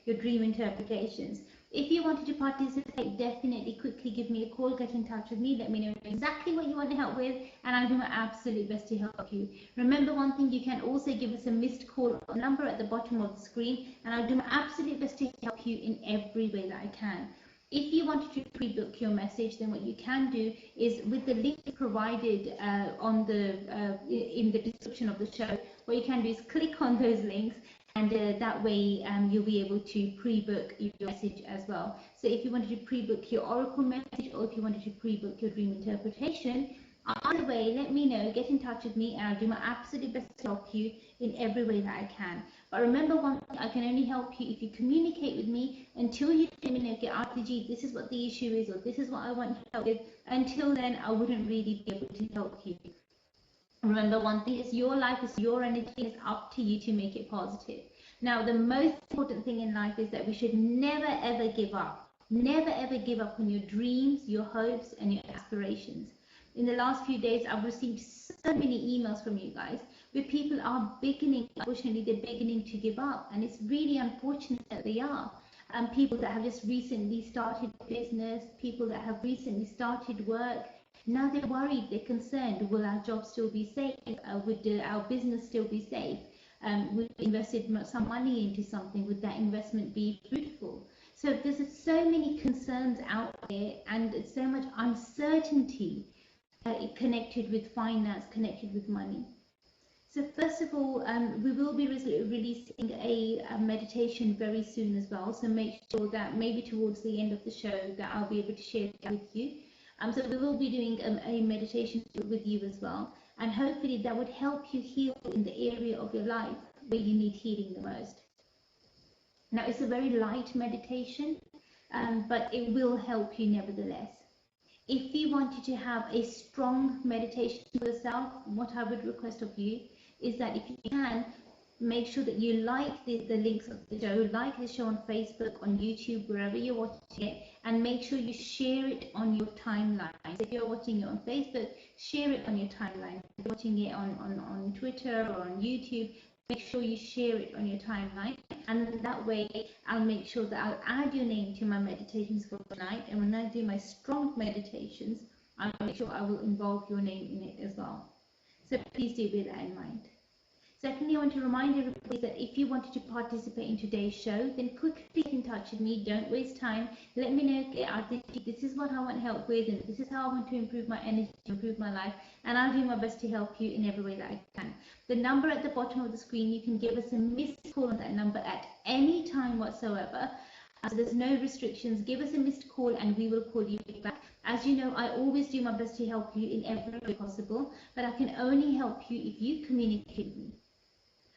your dream interpretations. If you wanted to participate, definitely quickly give me a call, get in touch with me, let me know exactly what you want help with, and I'll do my absolute best to help you. Remember one thing, you can also give us a missed call number at the bottom of the screen, and I'll do my absolute best to help you in every way that I can. If you wanted to pre-book your message, then what you can do is with the link provided in the description of the show, what you can do is click on those links, and that way you'll be able to pre-book your message as well. So if you wanted to pre-book your oracle message, or if you wanted to pre-book your dream interpretation, either way, let me know, get in touch with me, and I'll do my absolute best to help you in every way that I can. But remember one thing, I can only help you if you communicate with me. Until you let me know, okay, Arti, this is what the issue is, or this is what I want help with, until then I wouldn't really be able to help you. Remember one thing, is your life, is your energy, it's up to you to make it positive. Now, the most important thing in life is that we should never ever give up. Never ever give up on your dreams, your hopes, and your aspirations. In the last few days, I've received so many emails from you guys where people are beginning, unfortunately, they're beginning to give up. And it's really unfortunate that they are. People that have just recently started business, people that have recently started work, now they're worried, they're concerned. Will our job still be safe? Would our business still be safe? We've invested some money into something. Would that investment be fruitful? So there's so many concerns out there, and so much uncertainty connected with finance, connected with money. So first of all, we will be releasing a meditation very soon as well. So make sure that maybe towards the end of the show that I'll be able to share that with you. So we will be doing a meditation with you as well. And hopefully that would help you heal in the area of your life where you need healing the most. Now, it's a very light meditation, but it will help you nevertheless. If you wanted to have a strong meditation for yourself, what I would request of you is that if you can, make sure that you like the links of the show, like the show on Facebook, on YouTube, wherever you're watching it, and make sure you share it on your timeline. So if you're watching it on Facebook, share it on your timeline. If you're watching it on Twitter or on YouTube, make sure you share it on your timeline. And that way, I'll make sure that I'll add your name to my meditations for tonight. And when I do my strong meditations, I'll make sure I will involve your name in it as well. So please do bear that in mind. Secondly, I want to remind everybody that if you wanted to participate in today's show, then quickly get in touch with me. Don't waste time. Let me know, okay, this is what I want help with, and this is how I want to improve my energy, improve my life, and I'll do my best to help you in every way that I can. The number at the bottom of the screen, you can give us a missed call on that number at any time whatsoever. So there's no restrictions. Give us a missed call and we will call you back. As you know, I always do my best to help you in every way possible, but I can only help you if you communicate with me.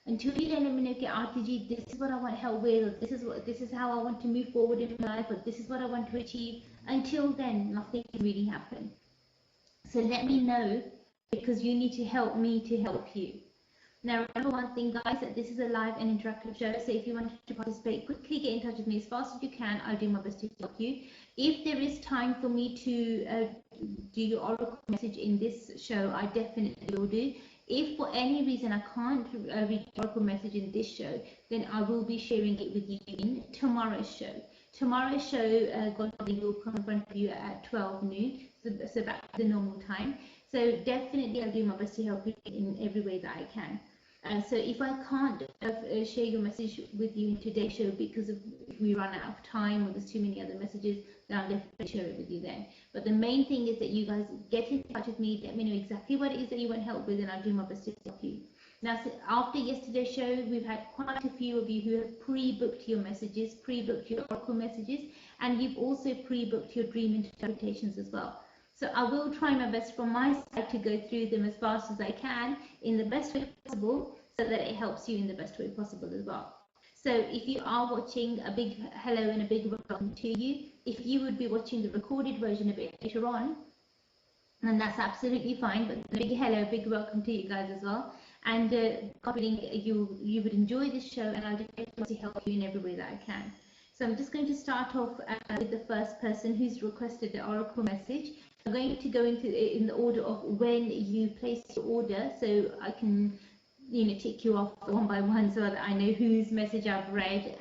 Until you let me know, okay, Arti, this is what I want help with, or this is how I want to move forward in my life, or this is what I want to achieve. Until then, nothing can really happen. So let me know, because you need to help me to help you. Now, remember one thing, guys, that this is a live and interactive show, so if you want to participate, quickly get in touch with me as fast as you can. I'll do my best to help you. If there is time for me to do your oracle message in this show, I definitely will do. If for any reason I can't read the oracle message in this show, then I will be sharing it with you in tomorrow's show. Tomorrow's show, God willing, will come in front of you at 12 noon, so back to the normal time. So definitely I'll do my best to help you in every way that I can. So if I can't share your message with you in today's show because if we run out of time or there's too many other messages, then I'll definitely share it with you then. But the main thing is that you guys get in touch with me, let me know exactly what it is that you want help with, and I'll do my best to help you. Now, so after yesterday's show, we've had quite a few of you who have pre-booked your messages, pre-booked your oracle messages, and you've also pre-booked your dream interpretations as well. So I will try my best from my side to go through them as fast as I can in the best way possible, so that it helps you in the best way possible as well. So if you are watching, a big hello and a big welcome to you. If you would be watching the recorded version a bit later on, then that's absolutely fine, but a big hello, big welcome to you guys as well. And God willing, you would enjoy this show, and I'll definitely help you in every way that I can. So I'm just going to start off with the first person who's requested the oracle message. I'm going to go in the order of when you place your order, so I can tick you off one by one so that I know whose message I've read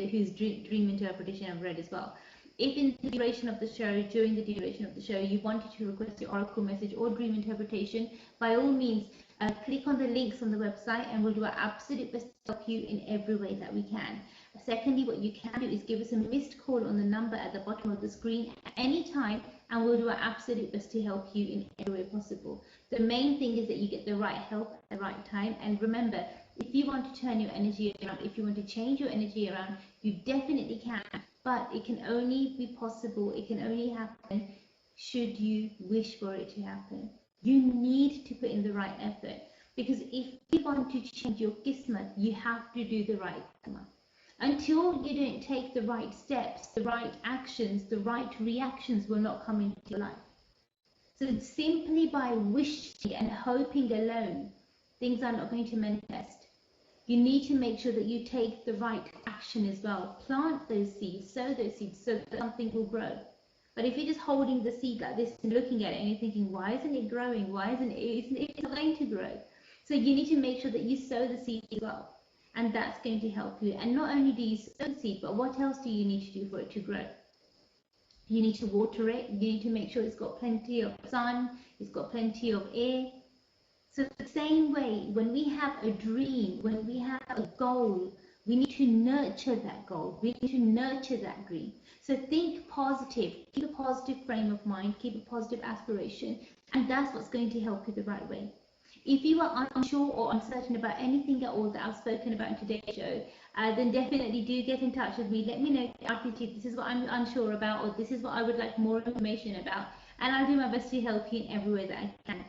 whose dream interpretation I've read as well. If in the duration of the show, during the duration of the show, you wanted to request your oracle message or dream interpretation, by all means, click on the links on the website and we'll do our absolute best to help you in every way that we can. Secondly, what you can do is give us a missed call on the number at the bottom of the screen at any time, and we'll do our absolute best to help you in every way possible. The main thing is that you get the right help at the right time. And remember, if you want to turn your energy around, if you want to change your energy around, you definitely can. But it can only be possible, it can only happen should you wish for it to happen. You need to put in the right effort, because if you want to change your kismat, you have to do the right karma. Until you don't take the right steps, the right actions, the right reactions will not come into your life. So simply by wishing and hoping alone, things are not going to manifest. You need to make sure that you take the right action as well. Plant those seeds, sow those seeds so that something will grow. But if you're just holding the seed like this and looking at it and you're thinking, why isn't it growing? Why isn't it's not going to grow? So you need to make sure that you sow the seed as well. And that's going to help you. And not only do you sow the seed, but what else do you need to do for it to grow? You need to water it. You need to make sure it's got plenty of sun, it's got plenty of air. So the same way, when we have a dream, when we have a goal, we need to nurture that goal. We need to nurture that dream. So think positive, keep a positive frame of mind, keep a positive aspiration, and that's what's going to help you the right way. If you are unsure or uncertain about anything at all that I've spoken about in today's show, then definitely do get in touch with me. Let me know, Arti, this is what I'm unsure about, or this is what I would like more information about, and I'll do my best to help you in every way that I can.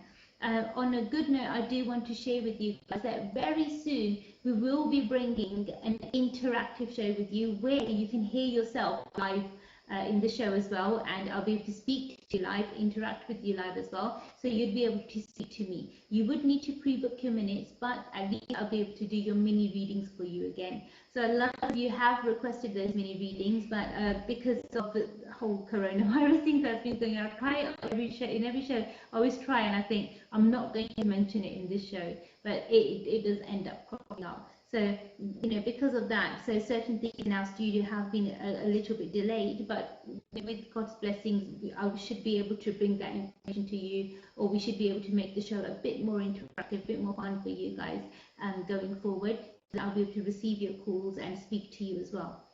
On a good note, I do want to share with you guys that very soon we will be bringing an interactive show with you where you can hear yourself live in the show as well, and I'll be able to speak to you live, interact with you live as well, so you'd be able to speak to me. You would need to pre-book your minutes, but at least I'll be able to do your mini readings for you again. So a lot of you have requested those mini readings, but because of the whole coronavirus thing that's been going on, I try in every show, I always try, and I think I'm not going to mention it in this show, but it does end up cropping up. So, because of that, so certain things in our studio have been a little bit delayed, but with God's blessings, I should be able to bring that information to you, or we should be able to make the show a bit more interactive, a bit more fun for you guys going forward. I'll be able to receive your calls and speak to you as well.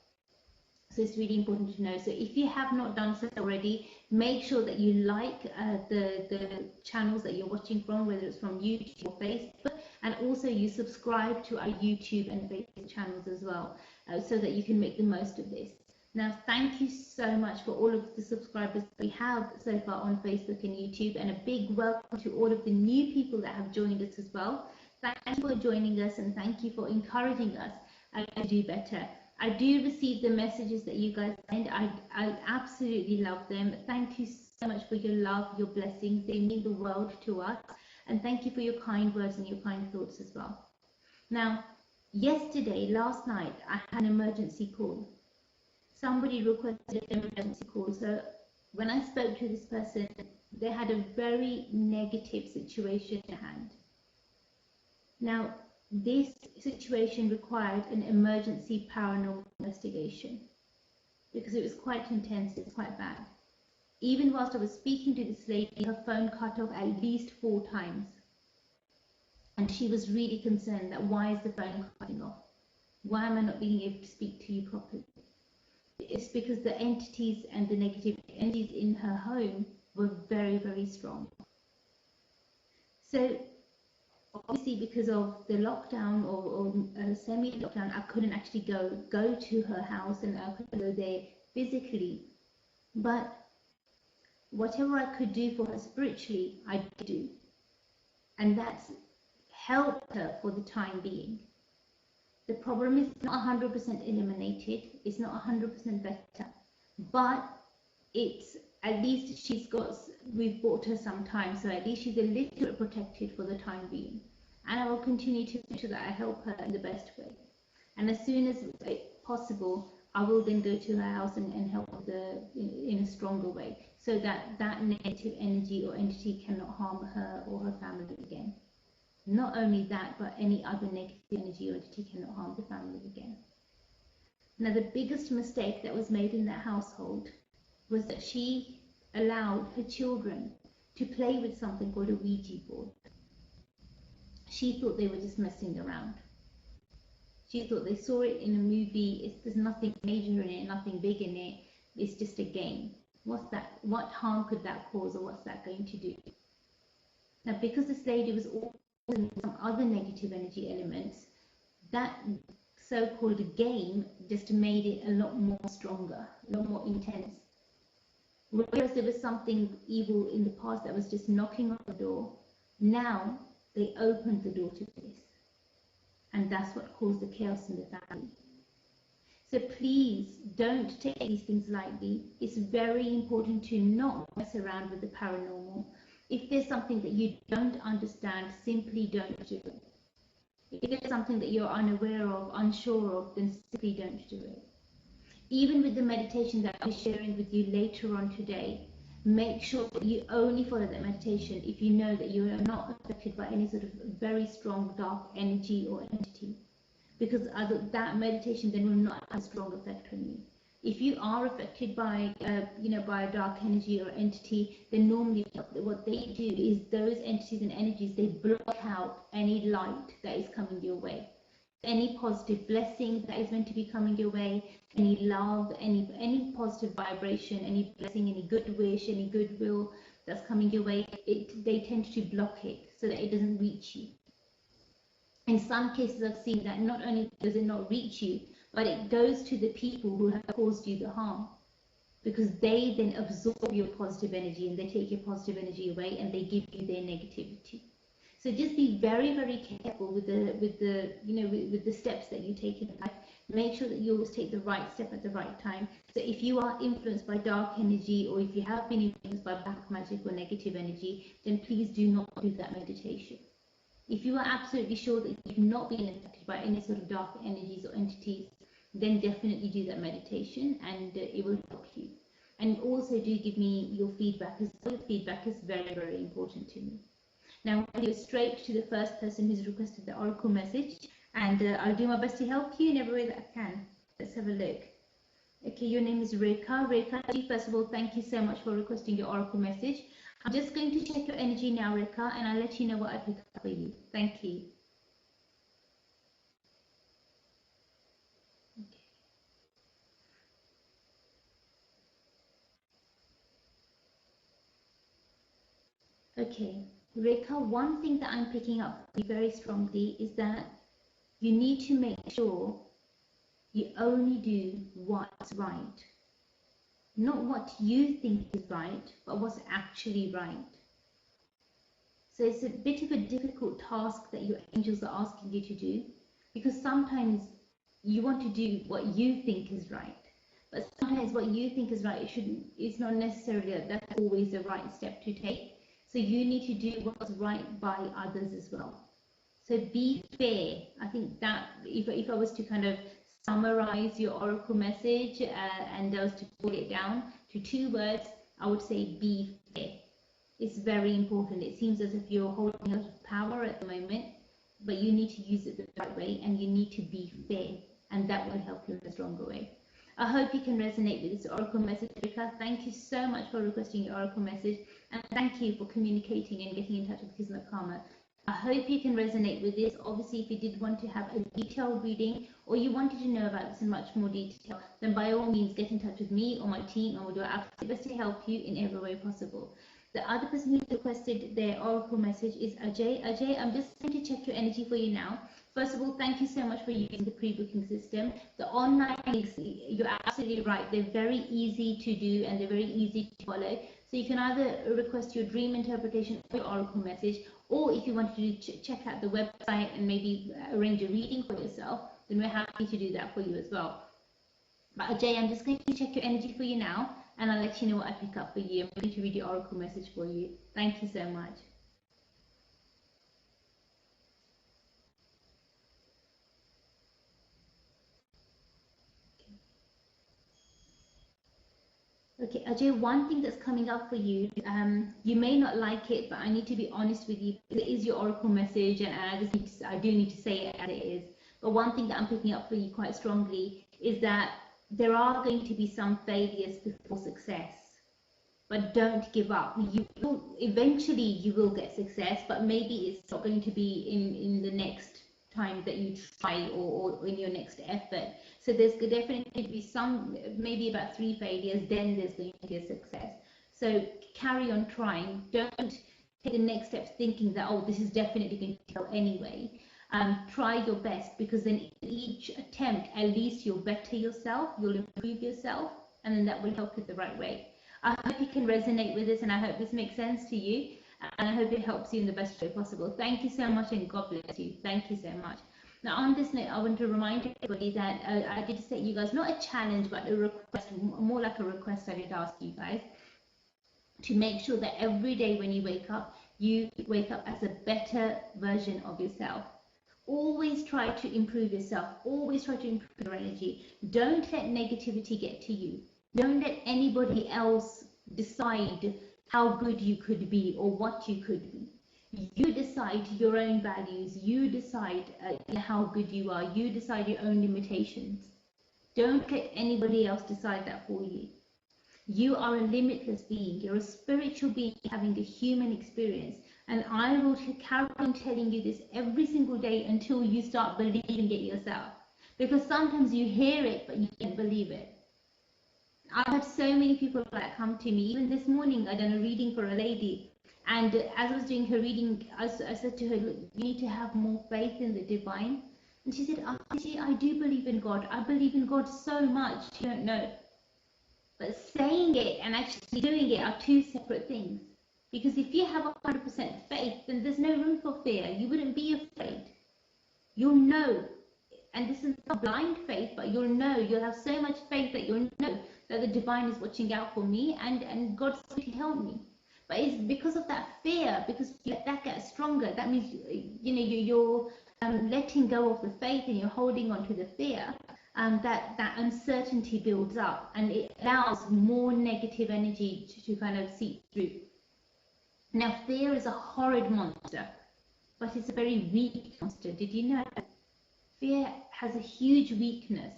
So it's really important to know. So if you have not done so already, make sure that you like the channels that you're watching from, whether it's from YouTube or Facebook, and also you subscribe to our YouTube and Facebook channels as well, so that you can make the most of this. Now, thank you so much for all of the subscribers that we have so far on Facebook and YouTube, and a big welcome to all of the new people that have joined us as well. Thank you for joining us, and thank you for encouraging us to do better. I do receive the messages that you guys send. I absolutely love them. Thank you so much for your love, your blessings. They mean the world to us. And thank you for your kind words and your kind thoughts as well. Now, last night, I had an emergency call. Somebody requested an emergency call. So when I spoke to this person, they had a very negative situation at hand. Now, this situation required an emergency paranormal investigation because it was quite intense, it was quite bad. Even whilst I was speaking to this lady, her phone cut off at least 4 times. And she was really concerned that why is the phone cutting off? Why am I not being able to speak to you properly? It's because the entities and the negative entities in her home were very, very strong. So obviously, because of the lockdown or semi-lockdown, I couldn't actually go to her house, and I couldn't go there physically. But whatever I could do for her spiritually, I did do. And that's helped her for the time being. The problem is not 100% eliminated, it's not 100% better, but it's at least we've bought her some time, so at least she's a little bit protected for the time being. And I will continue to make sure that I help her in the best way. And as soon as possible, I will then go to her house and help her in a stronger way, so that that negative energy or entity cannot harm her or her family again. Not only that, but any other negative energy or entity cannot harm the family again. Now, the biggest mistake that was made in that household was that she allowed her children to play with something called a Ouija board. She thought they were just messing around. She thought they saw it in a movie. There's nothing major in it, nothing big in it. It's just a game. What's that? What harm could that cause, or what's that going to do? Now, because this lady was also in some other negative energy elements, that so-called game just made it a lot more stronger, a lot more intense. Whereas there was something evil in the past that was just knocking on the door, now they opened the door to this. And that's what caused the chaos in the family. So please don't take these things lightly. It's very important to not mess around with the paranormal. If there's something that you don't understand, simply don't do it. If there's something that you're unaware of, unsure of, then simply don't do it. Even with the meditation that I'll be sharing with you later on today, make sure that you only follow that meditation if you know that you are not affected by any sort of very strong dark energy or entity, because that meditation then will not have a strong effect on you. If you are affected by by a dark energy or entity, then normally what they do is those entities and energies, they block out any light that is coming your way, any positive blessing that is meant to be coming your way, any love, any positive vibration, any blessing, any good wish, any goodwill that's coming your way. They tend to block it so that it doesn't reach you. In some cases, I've seen that not only does it not reach you, but it goes to the people who have caused you the harm, because they then absorb your positive energy and they take your positive energy away and they give you their negativity. So just be very, very careful with the steps that you take in life. Make sure that you always take the right step at the right time. So if you are influenced by dark energy, or if you have been influenced by black magic or negative energy, then please do not do that meditation. If you are absolutely sure that you've not been affected by any sort of dark energies or entities, then definitely do that meditation, and it will help you. And also do give me your feedback, because your feedback is very, very important to me. Now I'm going to go straight to the first person who's requested the oracle message, and I'll do my best to help you in every way that I can. Let's have a look. Okay, your name is Rekha. Rekha, first of all, thank you so much for requesting your oracle message. I'm just going to check your energy now, Rekha, and I'll let you know what I pick up for you. Thank you. Okay, Rekha, one thing that I'm picking up very strongly is that you need to make sure you only do what's right. Not what you think is right, but what's actually right. So it's a bit of a difficult task that your angels are asking you to do, because sometimes you want to do what you think is right, but sometimes what you think is right, it's not necessarily that's always the right step to take. So you need to do what's right by others as well. So be fair. I think that if I was to kind of summarize your oracle message and I was to put it down to 2 words, I would say be fair. It's very important. It seems as if you're holding a lot of power at the moment, but you need to use it the right way, and you need to be fair, and that will help you in a stronger way. I hope you can resonate with this oracle message, Rekha. Thank you so much for requesting your oracle message, and thank you for communicating and getting in touch with KismatKarma. I hope you can resonate with this. Obviously, if you did want to have a detailed reading, or you wanted to know about this in much more detail, then by all means get in touch with me or my team, and we'll do our absolute best to help you in every way possible. The other person who requested their oracle message is Ajay. Ajay, I'm just going to check your energy for you now. First of all, thank you so much for using the pre-booking system. The online links, you're absolutely right. They're very easy to do and they're very easy to follow. So you can either request your dream interpretation or your oracle message, or if you want to check out the website and maybe arrange a reading for yourself, then we're happy to do that for you as well. But Ajay, I'm just going to check your energy for you now, and I'll let you know what I pick up for you. I'm going to read your oracle message for you. Thank you so much. Okay, Ajay, one thing that's coming up for you, you may not like it, but I need to be honest with you. It is your oracle message, and I do need to say it as it is. But one thing that I'm picking up for you quite strongly is that there are going to be some failures before success. But don't give up. Eventually you will get success, but maybe it's not going to be in the next time that you try, or in your next effort. So there's definitely be some, maybe about 3 failures, then there's going to be a success. So carry on trying. Don't take the next step thinking that, oh, this is definitely going to go anyway. Try your best, because then in each attempt, at least you'll better yourself, you'll improve yourself, and then that will help you the right way. I hope you can resonate with this, and I hope this makes sense to you, and I hope it helps you in the best way possible. Thank you so much, and God bless you. Thank you so much. Now, on this note, I want to remind everybody that I did set you guys, not a challenge, but a request, more like a request I did ask you guys, to make sure that every day when you wake up as a better version of yourself. Always try to improve yourself. Always try to improve your energy. Don't let negativity get to you. Don't let anybody else decide how good you could be or what you could be. You decide your own values. You decide how good you are. You decide your own limitations. Don't let anybody else decide that for you. You are a limitless being. You're a spiritual being having a human experience. And I will carry on telling you this every single day until you start believing it yourself. Because sometimes you hear it, but you can't believe it. I've had so many people that come to me. Even this morning, I done a reading for a lady. And as I was doing her reading, I said to her, look, you need to have more faith in the divine. And she said, I do believe in God. I believe in God so much, you don't know. But saying it and actually doing it are 2 separate things. Because if you have 100% faith, then there's no room for fear. You wouldn't be afraid. You'll know. And this is not blind faith, but you'll know. You'll have so much faith that you'll know that the divine is watching out for me, and God's going to help me. But it's because of that fear, because you let that get stronger. That means you're letting go of the faith, and you're holding on to the fear. That uncertainty builds up, and it allows more negative energy to kind of seep through. Now, fear is a horrid monster, but it's a very weak monster. Did you know? Fear has a huge weakness,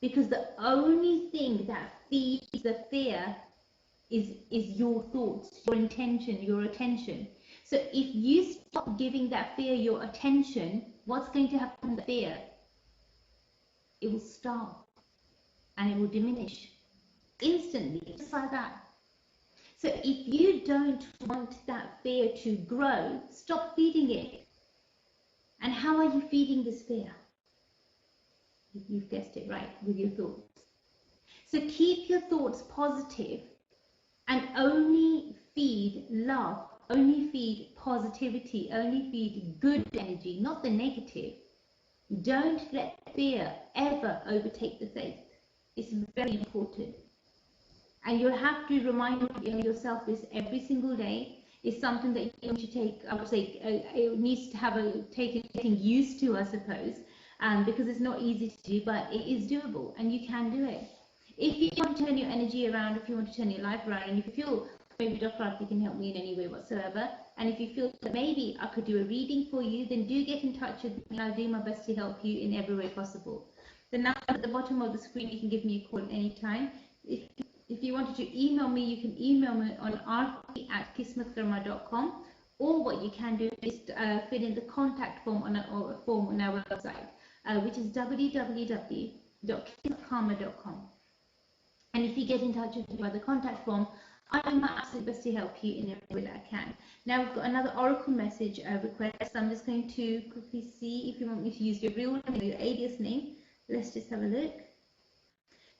because the only thing that feeds the fear is your thoughts, your intention, your attention. So if you stop giving that fear your attention, what's going to happen to the fear? It will stop, and it will diminish instantly, just like that. So if you don't want that fear to grow, stop feeding it. And how are you feeding this fear? You've guessed it right, with your thoughts. So keep your thoughts positive, and only feed love, only feed positivity, only feed good energy, not the negative. Don't let fear ever overtake the faith. It's very important. And you'll have to remind yourself this every single day. It's something that you need to take, I would say, it needs to have getting used to, I suppose, because it's not easy to do, but it is doable, and you can do it. If you want to turn your energy around, if you want to turn your life around, and if you feel maybe Dr. Arti can help me in any way whatsoever, and if you feel that maybe I could do a reading for you, then do get in touch with me. I'll do my best to help you in every way possible. The number at the bottom of the screen, you can give me a call anytime. If you wanted to email me, you can email me on arti@kismatkarma.com, or what you can do is fill in the contact form on our website, which is www.kismatkarma.com. And if you get in touch with me by the contact form, I do my absolute best to help you in every way that I can. Now we've got another oracle message request. I'm just going to quickly see if you want me to use your real name or your alias name. Let's just have a look.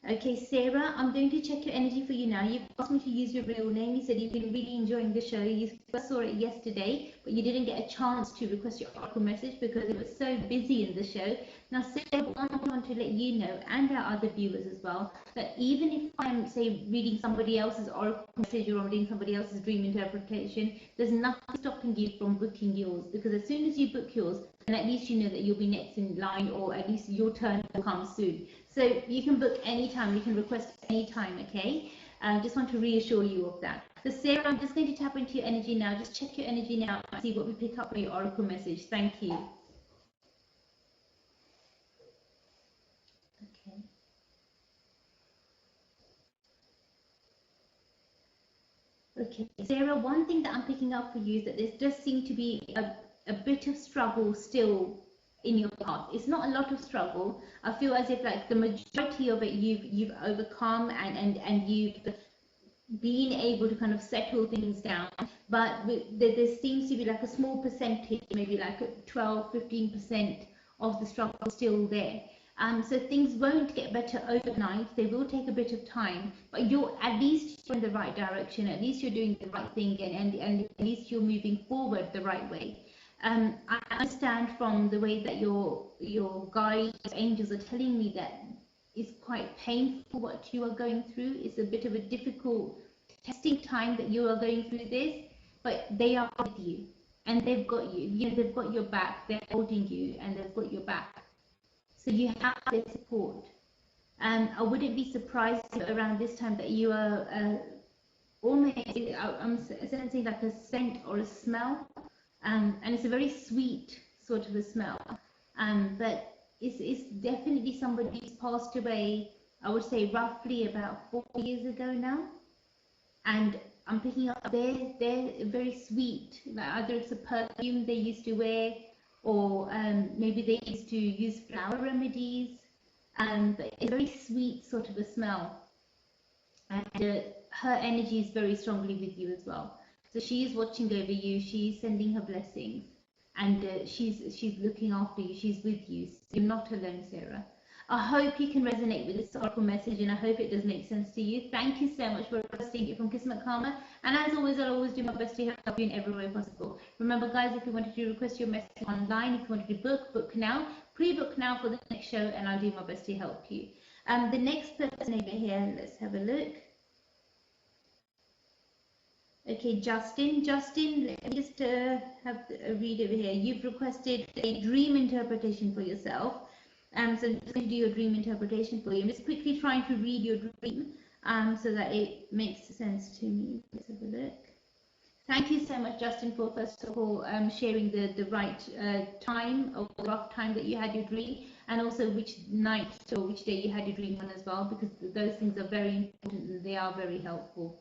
Okay, Sarah, I'm going to check your energy for you now. You've asked me to use your real name. You said you've been really enjoying the show. You first saw it yesterday, but you didn't get a chance to request your oracle message because it was so busy in the show. Now, Sarah, I want to let you know, and our other viewers as well, that even if I'm, say, reading somebody else's oracle message or I'm reading somebody else's dream interpretation, there's nothing stopping you from booking yours, because as soon as you book yours, then at least you know that you'll be next in line, or at least your turn will come soon. So you can book anytime, you can request anytime, okay? Just want to reassure you of that. So Sarah, I'm just going to tap into your energy now. Just check your energy now and see what we pick up for your oracle message. Thank you. Okay. Okay, Sarah, one thing that I'm picking up for you is that there does seem to be a bit of struggle still in your path. It's not a lot of struggle. I feel as if like the majority of it you've overcome and you've been able to kind of settle things down, but there seems to be like a small percentage, maybe like 12-15% of the struggle still there. So things won't get better overnight. They will take a bit of time, but you're at least in the right direction. At least you're doing the right thing, and at least you're moving forward the right way. I understand from the way that your guides, angels are telling me that it's quite painful what you are going through. It's a bit of a difficult testing time that you are going through this, but they are with you and they've got you. You know, they've got your back. They're holding you and they've got your back. So you have their support. I wouldn't be surprised around this time that you are almost, I'm sensing like a scent or a smell, and it's a very sweet sort of a smell. But it's definitely somebody who's passed away, I would say roughly about 4 years ago now. And I'm picking up they're very sweet. Like either it's a perfume they used to wear, or maybe they used to use flower remedies. But it's a very sweet sort of a smell. And her energy is very strongly with you as well. So she is watching over you. She's sending her blessings, and she's looking after you. She's with you. So you're not alone, Sarah. I hope you can resonate with this oracle message, and I hope it does make sense to you. Thank you so much for seeing it from KismatKarma. And as always, I'll always do my best to help you in every way possible. Remember, guys, if you wanted to request your message online, if you wanted to book now, pre-book now for the next show, and I'll do my best to help you. The next person over here, let's have a look. Okay, Justin, let me just have a read over here. You've requested a dream interpretation for yourself. So I'm just going to do your dream interpretation for you. I'm just quickly trying to read your dream so that it makes sense to me. Let's have a look. Thank you so much, Justin, for first of all sharing the right time or rough time that you had your dream, and also which night or which day you had your dream on as well, because those things are very important and they are very helpful.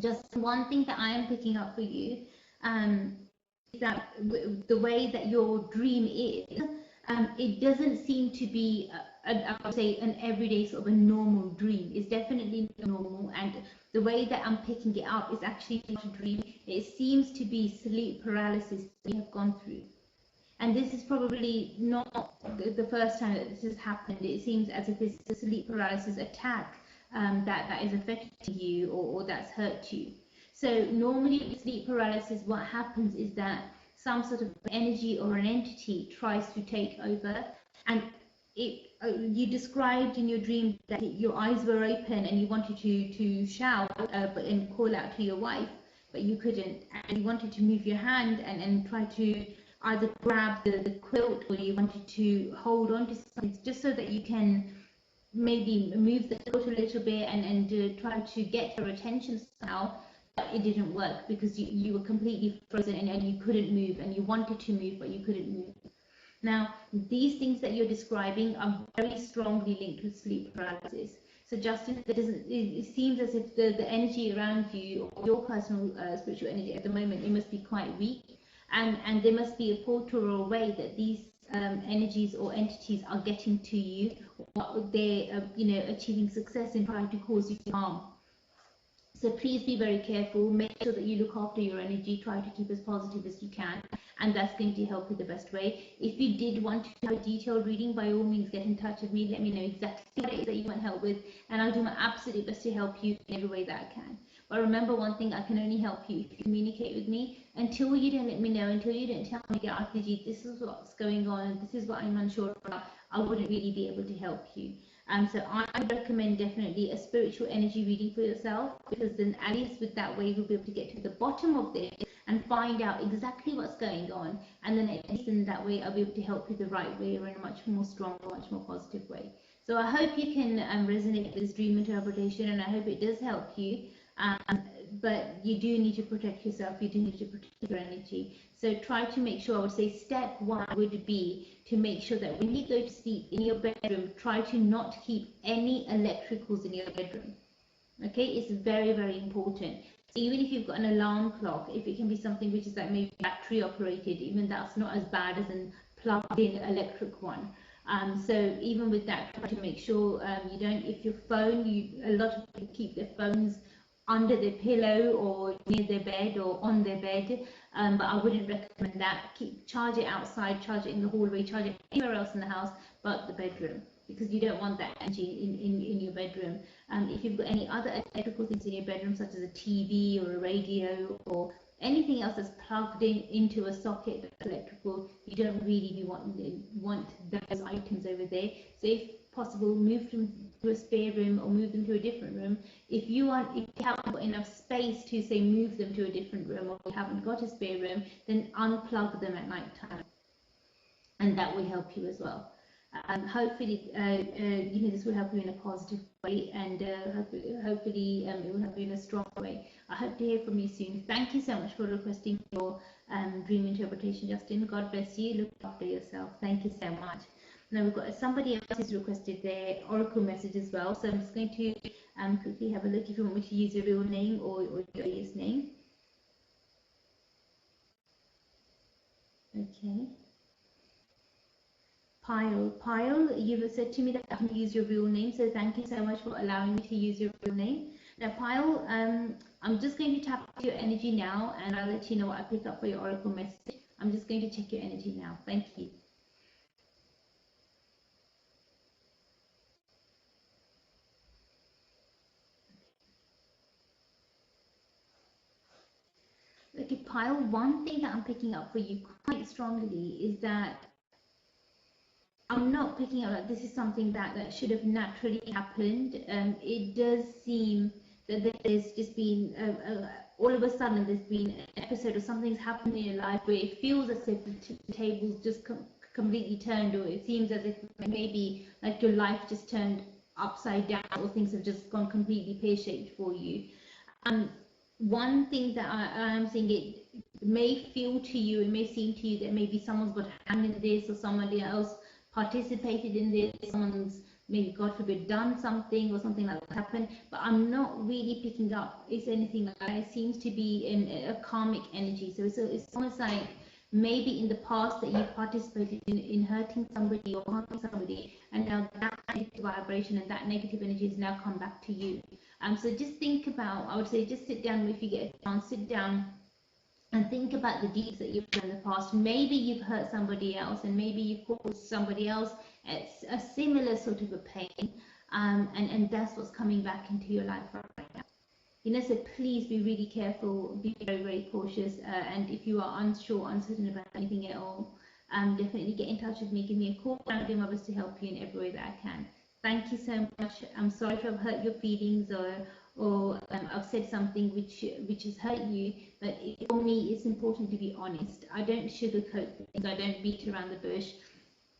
Just one thing that I am picking up for you is that the way that your dream is, it doesn't seem to be, I would say, an everyday sort of a normal dream. It's definitely normal, and the way that I'm picking it up is actually not a dream. It seems to be sleep paralysis that you have gone through. And this is probably not the first time that this has happened. It seems as if it's a sleep paralysis attack that is affecting you or that's hurt you. So normally with sleep paralysis, what happens is that some sort of energy or an entity tries to take over, and you described in your dream that your eyes were open and you wanted to shout and call out to your wife, but you couldn't, and you wanted to move your hand and try to either grab the quilt, or you wanted to hold on to something just so that you can maybe move the quilt a little bit and try to get her attention somehow. But it didn't work because you were completely frozen and you couldn't move, and you wanted to move but you couldn't move. Now, these things that you're describing are very strongly linked with sleep paralysis. So Justin, it seems as if the energy around you, or your personal spiritual energy at the moment, it must be quite weak, and there must be a portal or a way that these energies or entities are getting to you, or they're achieving success in trying to cause you harm. So please be very careful. Make sure that you look after your energy. Try to keep as positive as you can, and that's going to help you the best way. If you did want to have a detailed reading, by all means get in touch with me. Let me know exactly what it is that you want help with, and I'll do my absolute best to help you in every way that I can. But remember one thing, I can only help you if you communicate with me. Until you don't let me know, until you don't tell me, Arti, this is what's going on, this is what I'm unsure about, I wouldn't really be able to help you. So I recommend definitely a spiritual energy reading for yourself, because then at least with that way you'll be able to get to the bottom of this and find out exactly what's going on, and then at least in that way I'll be able to help you the right way, or in a much more stronger, much more positive way. So I hope you can resonate with this dream interpretation, and I hope it does help you. But you do need to protect yourself, you do need to protect your energy. So try to make sure, I would say step one would be to make sure that when you go to sleep in your bedroom, try to not keep any electricals in your bedroom. Okay, it's very, very important. So even if you've got an alarm clock, if it can be something which is like maybe battery operated, even that's not as bad as an plugged in electric one. So even with that, try to make sure you don't, if your phone, a lot of people keep their phones under their pillow or near their bed or on their bed, but I wouldn't recommend that. Charge it outside, charge it in the hallway, charge it anywhere else in the house but the bedroom, because you don't want that energy in your bedroom. If you've got any other electrical things in your bedroom, such as a TV or a radio or anything else that's plugged into a socket that's electrical, you don't really want those items over there. So if possible, move them to a spare room or move them to a different room. If you haven't got enough space to say move them to a different room, or you haven't got a spare room, then unplug them at night time, and that will help you as well. Hopefully, this will help you in a positive way, and hopefully it will help you in a strong way. I hope to hear from you soon. Thank you so much for requesting your dream interpretation, Justin. God bless you. Look after yourself. Thank you so much. Now we've got somebody else who's requested their oracle message as well. So I'm just going to quickly have a look if you want me to use your real name or your alias name. Okay. Pyle, you've said to me that I can use your real name, so thank you so much for allowing me to use your real name. Now, Pyle, I'm just going to tap your energy now, and I'll let you know what I pick up for your oracle message. I'm just going to check your energy now. Thank you. Okay, Pyle, one thing that I'm picking up for you quite strongly is that I'm not picking up that this is something that should have naturally happened. It does seem that there's just been, all of a sudden, there's been an episode or something's happened in your life where it feels as if the table's just completely turned, or it seems as if maybe like your life just turned upside down, or things have just gone completely pear-shaped for you. One thing that I am seeing, it may feel to you, it may seem to you that maybe someone's got a hand in this, or somebody else participated in this, someone's maybe, God forbid, done something or something like that happened, but I'm not really picking up it's anything like that. It seems to be in a karmic energy. So it's almost like maybe in the past that you participated in hurting somebody or harming somebody, and now that negative vibration and that negative energy has now come back to you. So just think about, I would say, just sit down, if you get a chance, sit down and think about the deeds that you've done in the past. Maybe you've hurt somebody else, and maybe you've caused somebody else a similar sort of a pain, and that's what's coming back into your life right now. So please be really careful, be very, very cautious, and if you are unsure, uncertain about anything at all, definitely get in touch with me, give me a call, and I'll do my best to help you in every way that I can. Thank you so much. I'm sorry if I've hurt your feelings, or I've said something which has hurt you, but for me it's important to be honest. I don't sugarcoat things, I don't beat around the bush.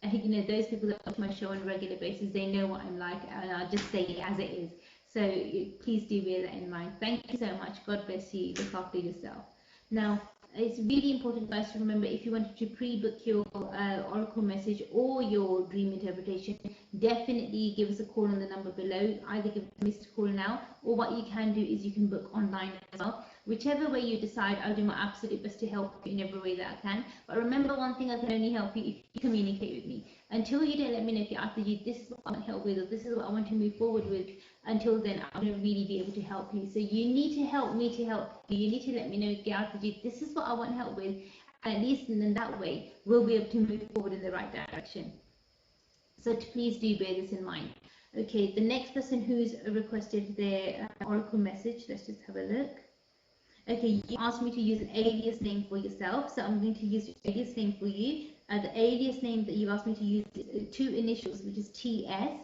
Those people that watch my show on a regular basis, they know what I'm like, and I'll just say it as it is. So please do bear that in mind. Thank you so much. God bless you. Look after yourself. Now, it's really important, guys, to remember, if you wanted to pre-book your oracle message or your dream interpretation, definitely give us a call on the number below. Either give us a missed call now, or what you can do is you can book online as well. Whichever way you decide, I'll do my absolute best to help you in every way that I can. But remember one thing, I can only help you if you communicate with me. Until you don't let me know if you're after you, this is what I want to help with, or this is what I want to move forward with, until then I won't really be able to help you. So you need to help me to help you. You need to let me know if you're after you, this is what I want help with, and at least in that way we'll be able to move forward in the right direction. So please do bear this in mind. Okay, the next person who's requested their oracle message, let's just have a look. Okay, you asked me to use an alias name for yourself, so I'm going to use your alias name for you. The alias name that you asked me to use is 2 initials, which is TS.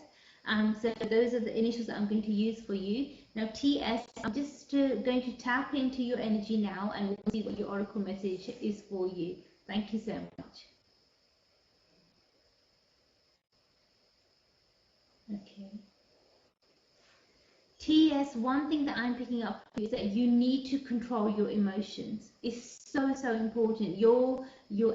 So those are the initials that I'm going to use for you. Now, TS, I'm just going to tap into your energy now, and we'll see what your oracle message is for you. Thank you so much. Okay. TS, one thing that I'm picking up is that you need to control your emotions. It's so, so important. Your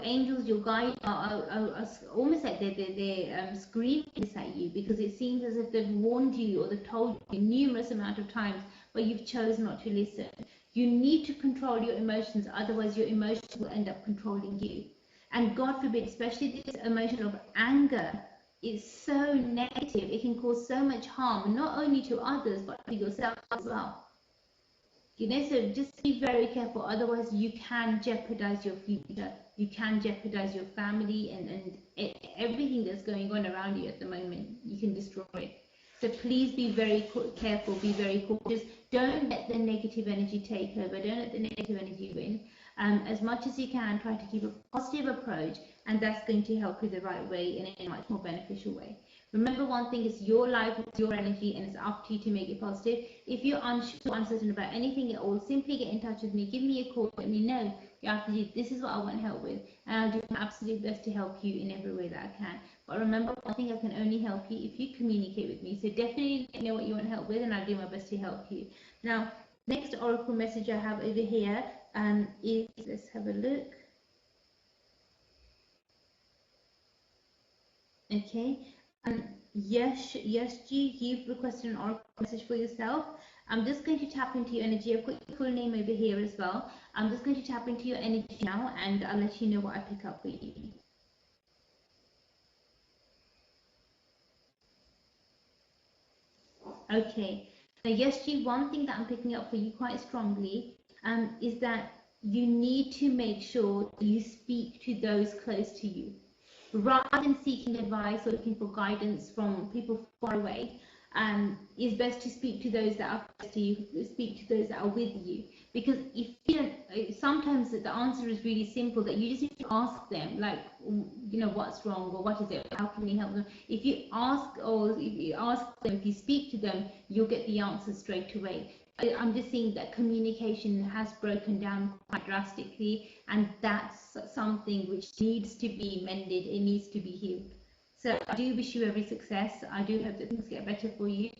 angels, your guides are almost like they're screaming this at you, because it seems as if they've warned you or they've told you numerous amount of times, but you've chosen not to listen. You need to control your emotions, otherwise your emotions will end up controlling you. And God forbid, especially this emotion of anger, is so negative. It can cause so much harm, not only to others, but to yourself as well. You know, so just be very careful, otherwise you can jeopardize your future. You can jeopardize your family and everything that's going on around you at the moment. You can destroy it. So please be very careful, be very cautious. Don't let the negative energy take over. Don't let the negative energy win. As much as you can, try to keep a positive approach, and that's going to help you the right way and in a much more beneficial way. Remember, one thing is your life, it's your energy, and it's up to you to make it positive. If you're unsure, uncertain about anything at all, simply get in touch with me. Give me a call. Let me know. You have to do, this is what I want help with, and I'll do my absolute best to help you in every way that I can. But remember, one thing, I can only help you if you communicate with me. So definitely let me know what you want help with, and I'll do my best to help you. Now, next oracle message I have over here is, let's have a look. Okay. Yes, G, you've requested an oracle message for yourself. I'm just going to tap into your energy. I've got your full name over here as well. I'm just going to tap into your energy now, and I'll let you know what I pick up for you. Okay. Now, yes, G, one thing that I'm picking up for you quite strongly is that you need to make sure you speak to those close to you. Rather than seeking advice or looking for guidance from people far away, it's best to speak to those that are close to you, speak to those that are with you. Because if you don't, sometimes the answer is really simple, that you just need to ask them, like, you know, what's wrong, or what is it, how can we help them? If you ask, or if you ask them, if you speak to them, you'll get the answer straight away. I'm just seeing that communication has broken down quite drastically, and that's something which needs to be mended, it needs to be healed. So I do wish you every success. I do hope that things get better for you.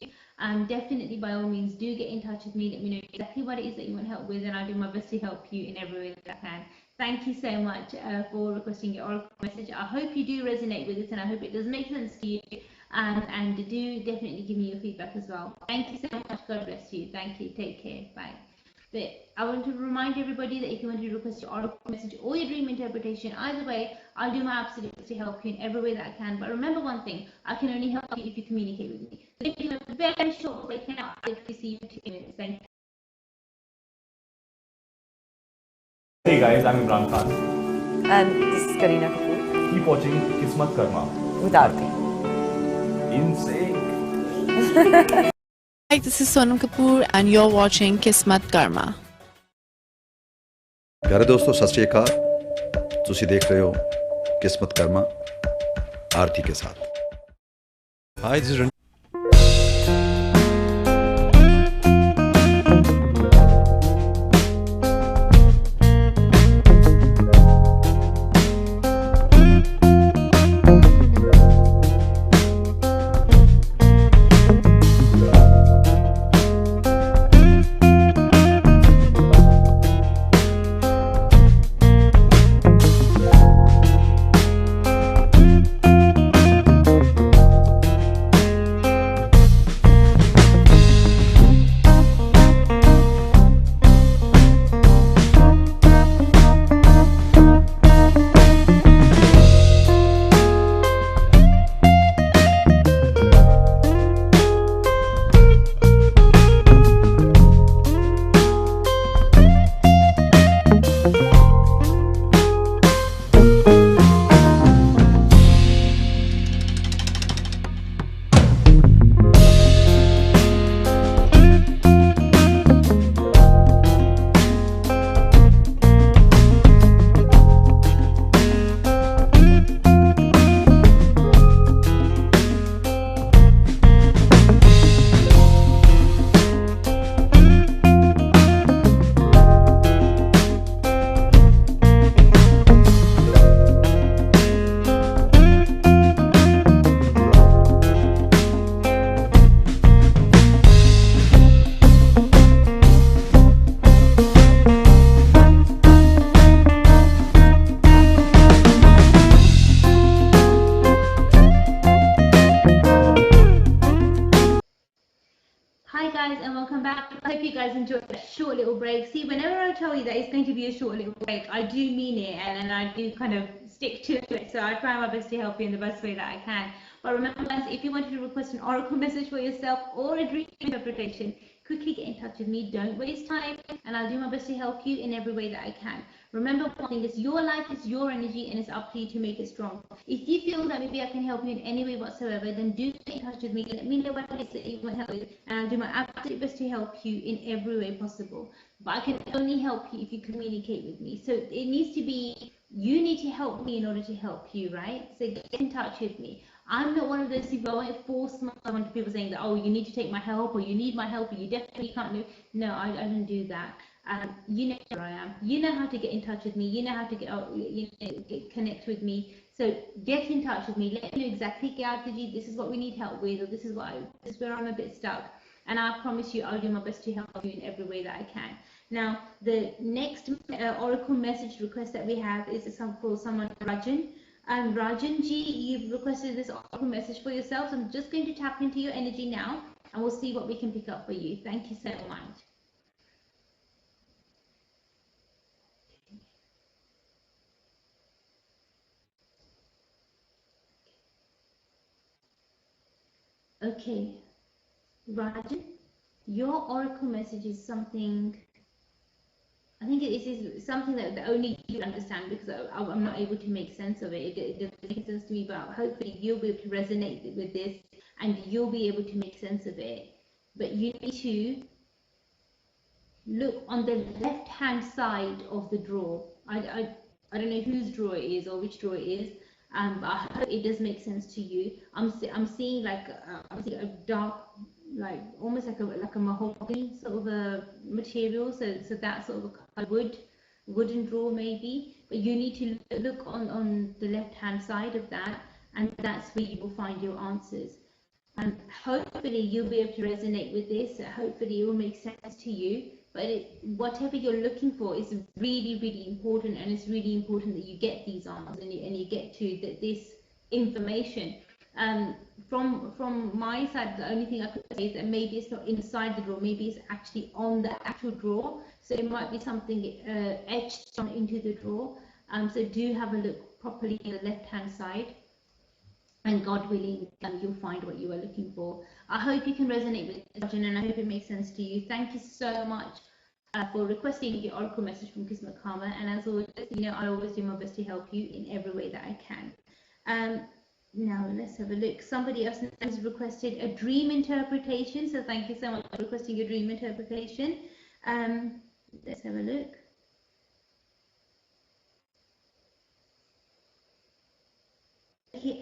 Definitely, by all means, do get in touch with me. Let me know exactly what it is that you want help with, and I'll do my best to help you in every way that I can. Thank you so much for requesting your oracle message. I hope you do resonate with it, and I hope it does make sense to you. And do definitely give me your feedback as well. Thank you so much. God bless you. Thank you. Take care. Bye. But I want to remind everybody that if you want to request your oracle message or your dream interpretation, either way, I'll do my absolute best to help you in every way that I can. But remember one thing, I can only help you if you communicate with me. So if you have a very short break now, I'll see you in 2 minutes. Thank you. Hey guys, I'm Imran Khan. And this is Kareena Kapoor. Keep watching KismatKarma. With Arti. In sync. Hi, this is Sonam Kapoor and you're watching KismatKarma. प्यारे दोस्तों सत श्री अकाल ਤੁਸੀਂ देख रहे हो किस्मत कर्मा आरती के साथ Hi, this is like, see, whenever I tell you that it's going to be a short little break, I do mean it, and I do kind of stick to it. So I try my best to help you in the best way that I can. But remember, guys, if you wanted to request an oracle message for yourself or a dream interpretation, quickly get in touch with me. Don't waste time, and I'll do my best to help you in every way that I can. Remember one thing, is your life, is your energy, and it's up to you to make it strong. If you feel that maybe I can help you in any way whatsoever, then do get in touch with me. Let me know what it is that you want help with, and I'll do my absolute best to help you in every way possible. But I can only help you if you communicate with me. So it needs to be, you need to help me in order to help you, right? So get in touch with me. I'm not one of those people, I won't force someone to people saying that, oh, you need to take my help, or you need my help, or you definitely can't do. No, I don't do that. You know where I am. You know how to get in touch with me. You know how to connect with me. So get in touch with me. Let me know exactly, Arti, this is what we need help with, or this is where I'm a bit stuck. And I promise you, I'll do my best to help you in every way that I can. Now, the next oracle message request that we have is for someone, Rajan. And Rajan ji, you've requested this oracle message for yourself. So I'm just going to tap into your energy now, and we'll see what we can pick up for you. Thank you so much. Okay, Rajan, your oracle message is something, I think it is something that only you understand, because I'm not able to make sense of it. It doesn't make sense to me, but hopefully you'll be able to resonate with this, and you'll be able to make sense of it. But you need to look on the left-hand side of the drawer. I don't know whose drawer it is or which drawer it is, but I hope it does make sense to you. I'm seeing like I'm seeing a dark, like almost like a mahogany sort of a material. So that sort of a wooden drawer maybe. But you need to look on the left-hand side of that, and that's where you will find your answers. And hopefully you'll be able to resonate with this. Hopefully it will make sense to you. But whatever you're looking for is really, really important, and it's really important that you get these answers and you get to this information. From my side, the only thing I could say is that maybe it's not inside the drawer, maybe it's actually on the actual drawer. So it might be something etched on into the drawer. So do have a look properly on the left-hand side. And God willing, you'll find what you are looking for. I hope you can resonate with this, and I hope it makes sense to you. Thank you so much for requesting your oracle message from KismatKarma. And as always, I always do my best to help you in every way that I can. Now let's have a look. Somebody else has requested a dream interpretation. So thank you so much for requesting a dream interpretation. Let's have a look. Okay,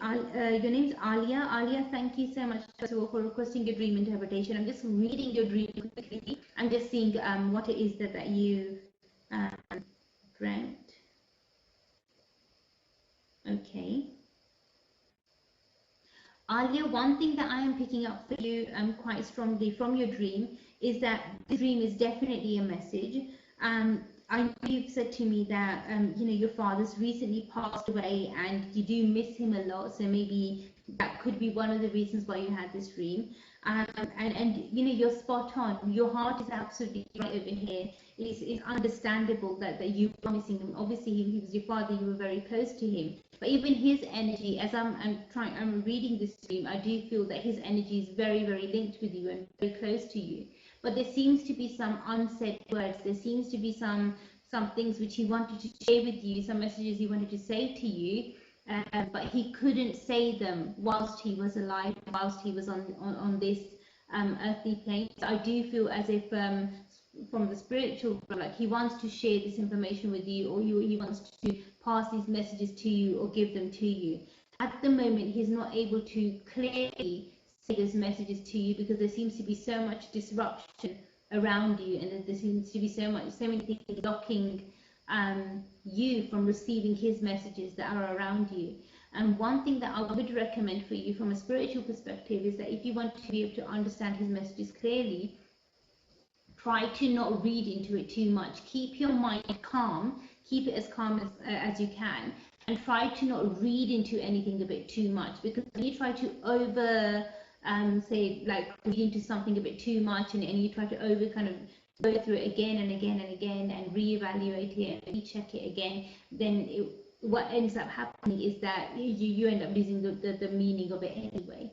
your name is Alia. Alia, thank you so much first of all for requesting your dream interpretation. I'm just reading your dream quickly. I'm just seeing what it is that you dreamt. Okay. Alia, one thing that I am picking up for you quite strongly from your dream is that the dream is definitely a message. I know you've said to me that your father's recently passed away and you do miss him a lot, so maybe that could be one of the reasons why you had this dream. And you're spot on. Your heart is absolutely right over here. It's understandable that you are missing him. Obviously, he was your father. You were very close to him. But even his energy, as I'm reading this dream, I do feel that his energy is very, very linked with you and very close to you. But there seems to be some unsaid words. There seems to be some things which he wanted to share with you, some messages he wanted to say to you, but he couldn't say them whilst he was alive, whilst he was on this earthly plane. So I do feel as if from the spiritual, like he wants to share this information with you, or he wants to pass these messages to you or give them to you. At the moment, he's not able to clearly say those messages to you because there seems to be so much disruption around you, and there seems to be so many things blocking you from receiving his messages that are around you. And one thing that I would recommend for you from a spiritual perspective is that if you want to be able to understand his messages clearly, try to not read into it too much. Keep your mind calm, keep it as calm as you can, and try to not read into anything a bit too much, because when you try to say like read into something a bit too much, and you try to over kind of go through it again and again and again and reevaluate it and recheck it again, then what ends up happening is that you end up losing the meaning of it anyway.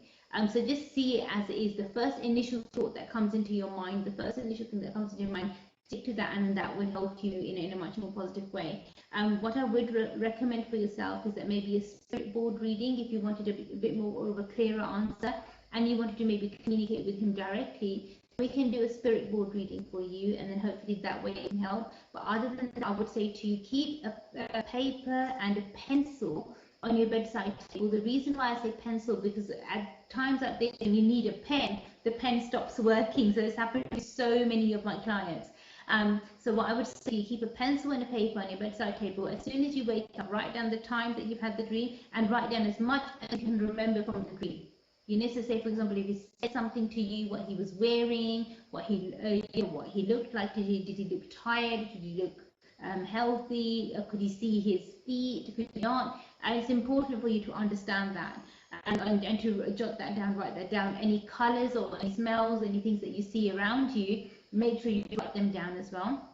So just see it as it is. The first initial thought that comes into your mind, the first initial thing that comes into your mind, stick to that, and that will help you in a much more positive way. What I would recommend for yourself is that maybe a spirit board reading, if you wanted a bit more of a clearer answer and you wanted to maybe communicate with him directly, we can do a spirit board reading for you, and then hopefully that way it can help. But other than that, I would say to you, keep a paper and a pencil on your bedside table. The reason why I say pencil, because at times like this, when you need a pen, the pen stops working. So it's happened to so many of my clients. So what I would say, you keep a pencil and a paper on your bedside table. As soon as you wake up, write down the time that you've had the dream, and write down as much as you can remember from the dream. You need to say, for example, if he said something to you, what he was wearing, what he looked like. Did he look tired? Did he look healthy? Could you see his feet? Could you not? And it's important for you to understand that and to jot that down, write that down. Any colors or any smells, any things that you see around you, make sure you write them down as well.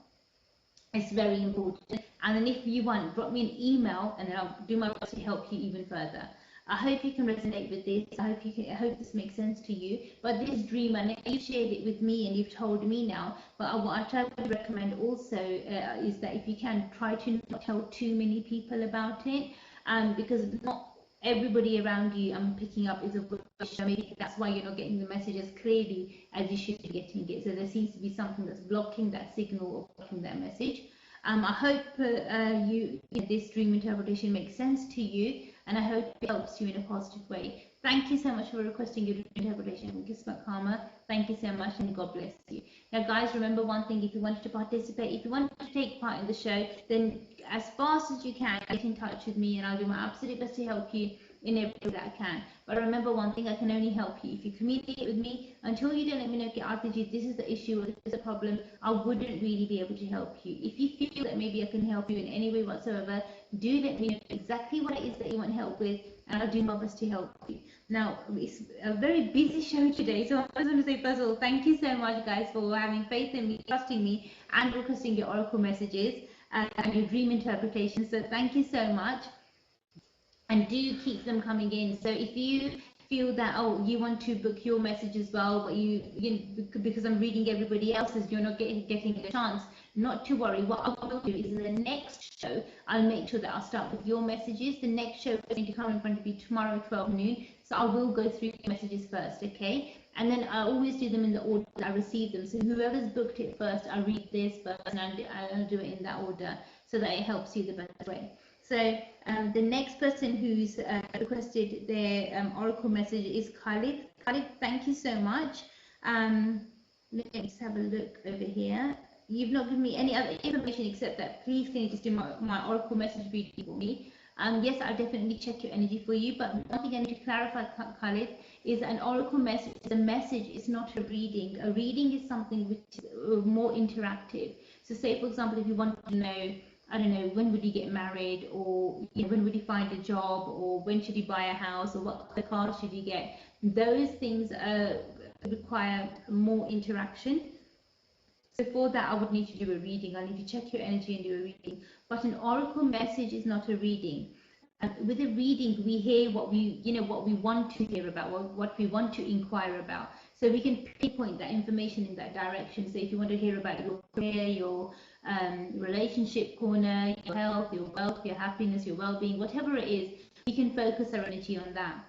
It's very important. And then if you want, drop me an email, and then I'll do my best to help you even further. I hope you can resonate with this. I hope this makes sense to you. But this dream, I know you shared it with me and you've told me now, but what I try to recommend also is that if you can, try to not tell too many people about it, because not everybody around you I'm picking up is a wish. Maybe that's why you're not getting the message as clearly as you should be getting it. So there seems to be something that's blocking that signal or blocking that message. I hope this dream interpretation makes sense to you, and I hope it helps you in a positive way. Thank you so much for requesting your dream interpretation from KismatKarma. Thank you so much, and God bless you. Now, guys, remember one thing: if you wanted to participate, if you wanted to take part in the show, then as fast as you can, get in touch with me, and I'll do my absolute best to help you in every way that I can. But remember one thing, I can only help you if you communicate with me. Until you don't let me know, okay, Arti ji, this is the issue, or this is the problem, I wouldn't really be able to help you. If you feel that maybe I can help you in any way whatsoever, do let me know exactly what it is that you want help with, and I'll do my best to help you. Now, it's a very busy show today, so I just want to say, first of all, thank you so much, guys, for having faith in me, trusting me, and requesting your oracle messages and your dream interpretation. So thank you so much. And do keep them coming in. So if you feel that, oh, you want to book your message as well, but you because I'm reading everybody else's, you're not getting a chance, not to worry. What I will do is in the next show, I'll make sure that I'll start with your messages. The next show is going to come in front of you tomorrow at 12 noon. So I will go through your messages first, okay? And then I always do them in the order that I receive them. So whoever's booked it first, I read this first, and I'll do it in that order so that it helps you the best way. So the next person who's requested their oracle message is Khalid. Khalid, thank you so much. Let's have a look over here. You've not given me any other information except that please can you just do my oracle message reading for me. Yes, I'll definitely check your energy for you, but one thing I need to clarify, Khalid, is an oracle message is a message, it's not a reading. A reading is something which is more interactive. So say, for example, if you want to know, I don't know, when would you get married, or when would you find a job, or when should you buy a house, or what car should you get? Those things require more interaction. So for that, I would need to do a reading. I need to check your energy and do a reading. But an oracle message is not a reading. With a reading, we hear what we want to hear about, what we want to inquire about. So we can pinpoint that information in that direction. So if you want to hear about your career, your relationship corner, your health, your wealth, your happiness, your well-being, whatever it is, we can focus our energy on that.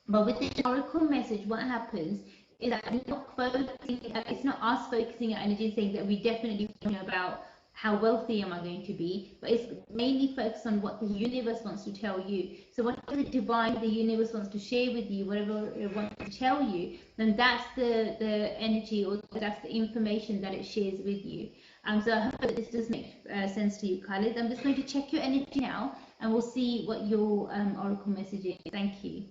But with the oracle message, what happens is that it's not us focusing our energy and saying that we definitely know about how wealthy am I going to be, but it's mainly focused on what the universe wants to tell you. So whatever the divine, the universe wants to share with you, whatever it wants to tell you, then that's the energy, or that's the information that it shares with you. So I hope that this does make sense to you, Khalid. I'm just going to check your energy now, and we'll see what your oracle message is. Thank you.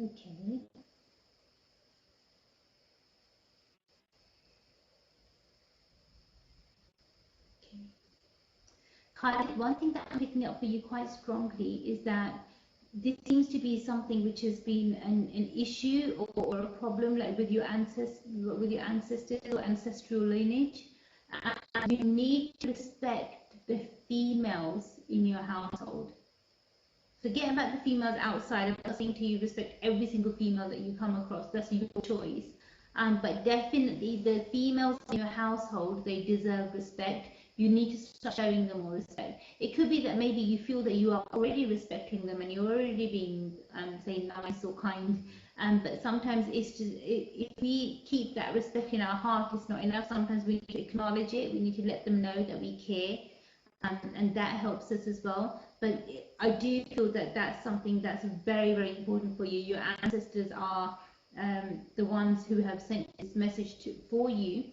Okay. Khalid, one thing that I'm picking up for you quite strongly is that this seems to be something which has been an issue or a problem, like with your ancestors or ancestral lineage. And you need to respect the females in your household. Forget about the females outside. I'm not saying to you respect every single female that you come across. That's your choice. But definitely the females in your household, they deserve respect. You need to start showing them more respect. It could be that maybe you feel that you are already respecting them and you're already being, say, nice or kind. But sometimes it's just, if we keep that respect in our heart, it's not enough. Sometimes we need to acknowledge it. We need to let them know that we care. And that helps us as well. But I do feel that that's something that's very, very important for you. Your ancestors are the ones who have sent this message for you.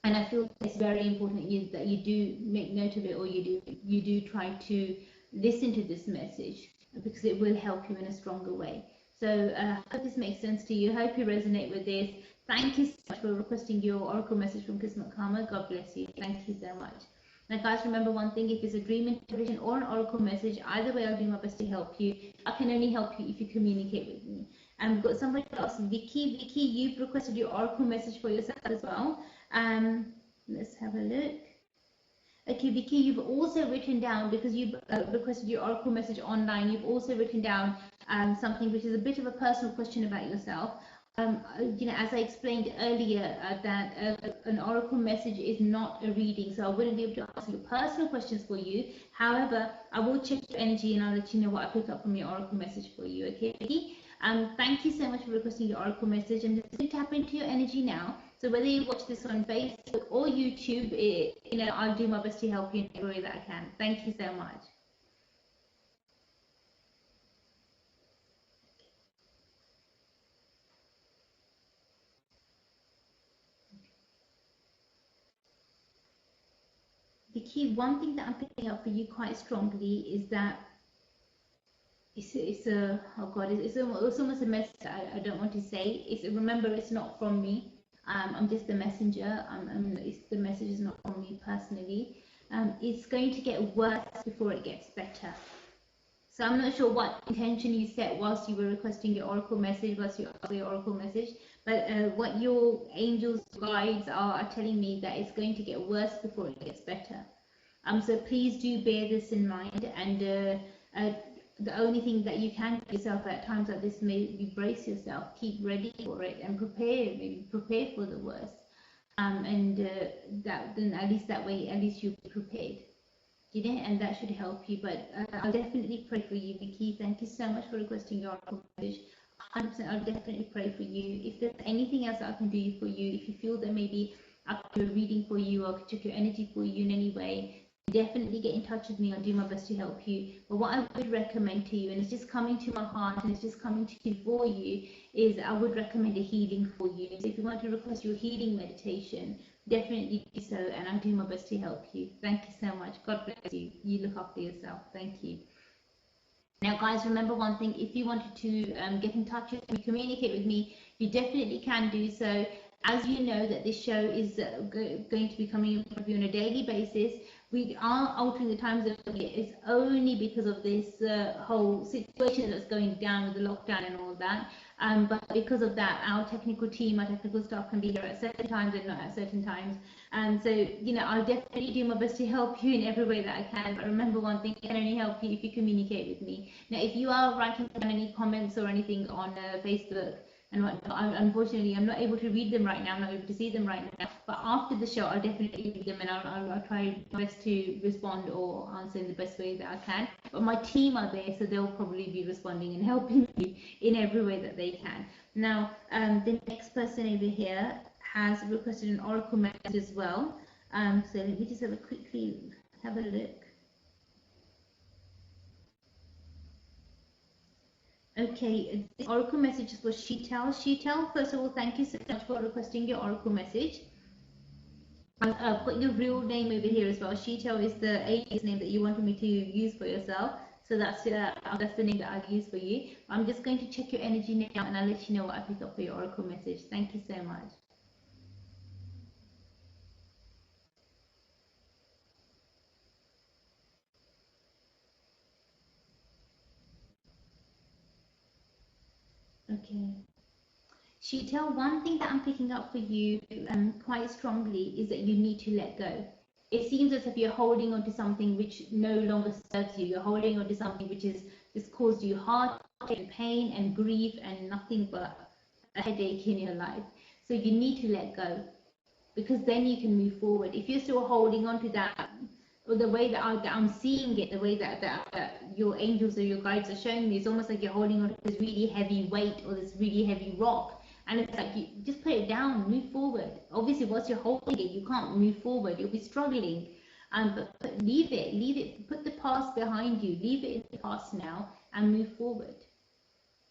And I feel it's very important that you do make note of it, or you do try to listen to this message, because it will help you in a stronger way. So I hope this makes sense to you. Hope you resonate with this. Thank you so much for requesting your oracle message from KismatKarma. God bless you. Thank you so much. Now guys, remember one thing: if it's a dream interpretation or an oracle message, either way I'll do my best to help you. I can only help you if you communicate with me. And we've got somebody else, Vicky. Vicky, you've requested your oracle message for yourself as well. Let's have a look. Okay, Vicky, you've also written down, because you've requested your oracle message online, you've also written down something which is a bit of a personal question about yourself. As I explained earlier, that an oracle message is not a reading, so I wouldn't be able to answer your personal questions for you. However, I will check your energy and I'll let you know what I pick up from your oracle message for you. Okay, Vicky? Thank you so much for requesting your oracle message. I'm just going to tap into your energy now. So whether you watch this on Facebook or YouTube, I'll do my best to help you in every way that I can. Thank you so much. The key, one thing that I'm picking up for you quite strongly is that it's almost a message I don't want to say. Remember, it's not from me. I'm just the messenger. The message is not from me personally. It's going to get worse before it gets better. So I'm not sure what intention you set whilst you were requesting your oracle message, whilst you asked your oracle message, but what your angels, guides are telling me that it's going to get worse before it gets better. So please do bear this in mind, and the only thing that you can do yourself at times like this, maybe brace yourself, keep ready for it, and prepare for the worst. Then at least that way, at least you'll be prepared. And that should help you. But I'll definitely pray for you, Vicky. Thank you so much for requesting your oracle message. 100%, I'll definitely pray for you. If there's anything else I can do for you, if you feel that maybe I can do a reading for you or check your energy for you in any way, definitely get in touch with me. I'll do my best to help you. But what I would recommend to you, and it's just coming to my heart and it's just coming to you for you, is I would recommend a healing for you. So if you want to request your healing meditation, definitely do so, and I'll do my best to help you. Thank you so much. God bless you. You look after yourself. Thank you. Now guys, remember one thing: if you wanted to get in touch with me, communicate with me, you definitely can do so. As you know that this show is going to be coming in front of you on a daily basis. We are altering the times of it. It's only because of this whole situation that's going down with the lockdown and all that. But because of that, our technical team, our technical staff can be here at certain times and not at certain times. And so, I'll definitely do my best to help you in every way that I can. But remember one thing: I can only help you if you communicate with me. Now, if you are writing down any comments or anything on Facebook, and unfortunately, I'm not able to read them right now. I'm not able to see them right now. But after the show, I'll definitely read them, and I'll try my best to respond or answer in the best way that I can. But my team are there, so they'll probably be responding and helping you in every way that they can. Now, the next person over here has requested an oracle message as well. So let me just quickly have a look. Okay, the oracle message is for Sheetal. Sheetal, first of all, thank you so much for requesting your oracle message. I've got your real name over here as well. Sheetal is the alias name that you wanted me to use for yourself. So that's the name that I'll use for you. I'm just going to check your energy now, and I'll let you know what I pick up for your oracle message. Thank you so much. Okay. Sheetal, one thing that I'm picking up for you quite strongly is that you need to let go. It seems as if you're holding on to something which no longer serves you. You're holding on to something which is just caused you heartache and pain and grief and nothing but a headache in your life. So you need to let go, because then you can move forward. If you're still holding on to that, or the way that I'm seeing it, the way that your angels or your guides are showing me, it's almost like you're holding on to this really heavy weight or this really heavy rock. And it's like, you just put it down, move forward. Obviously, once you're holding it, you can't move forward. You'll be struggling. But leave it. Put the past behind you. Leave it in the past now and move forward.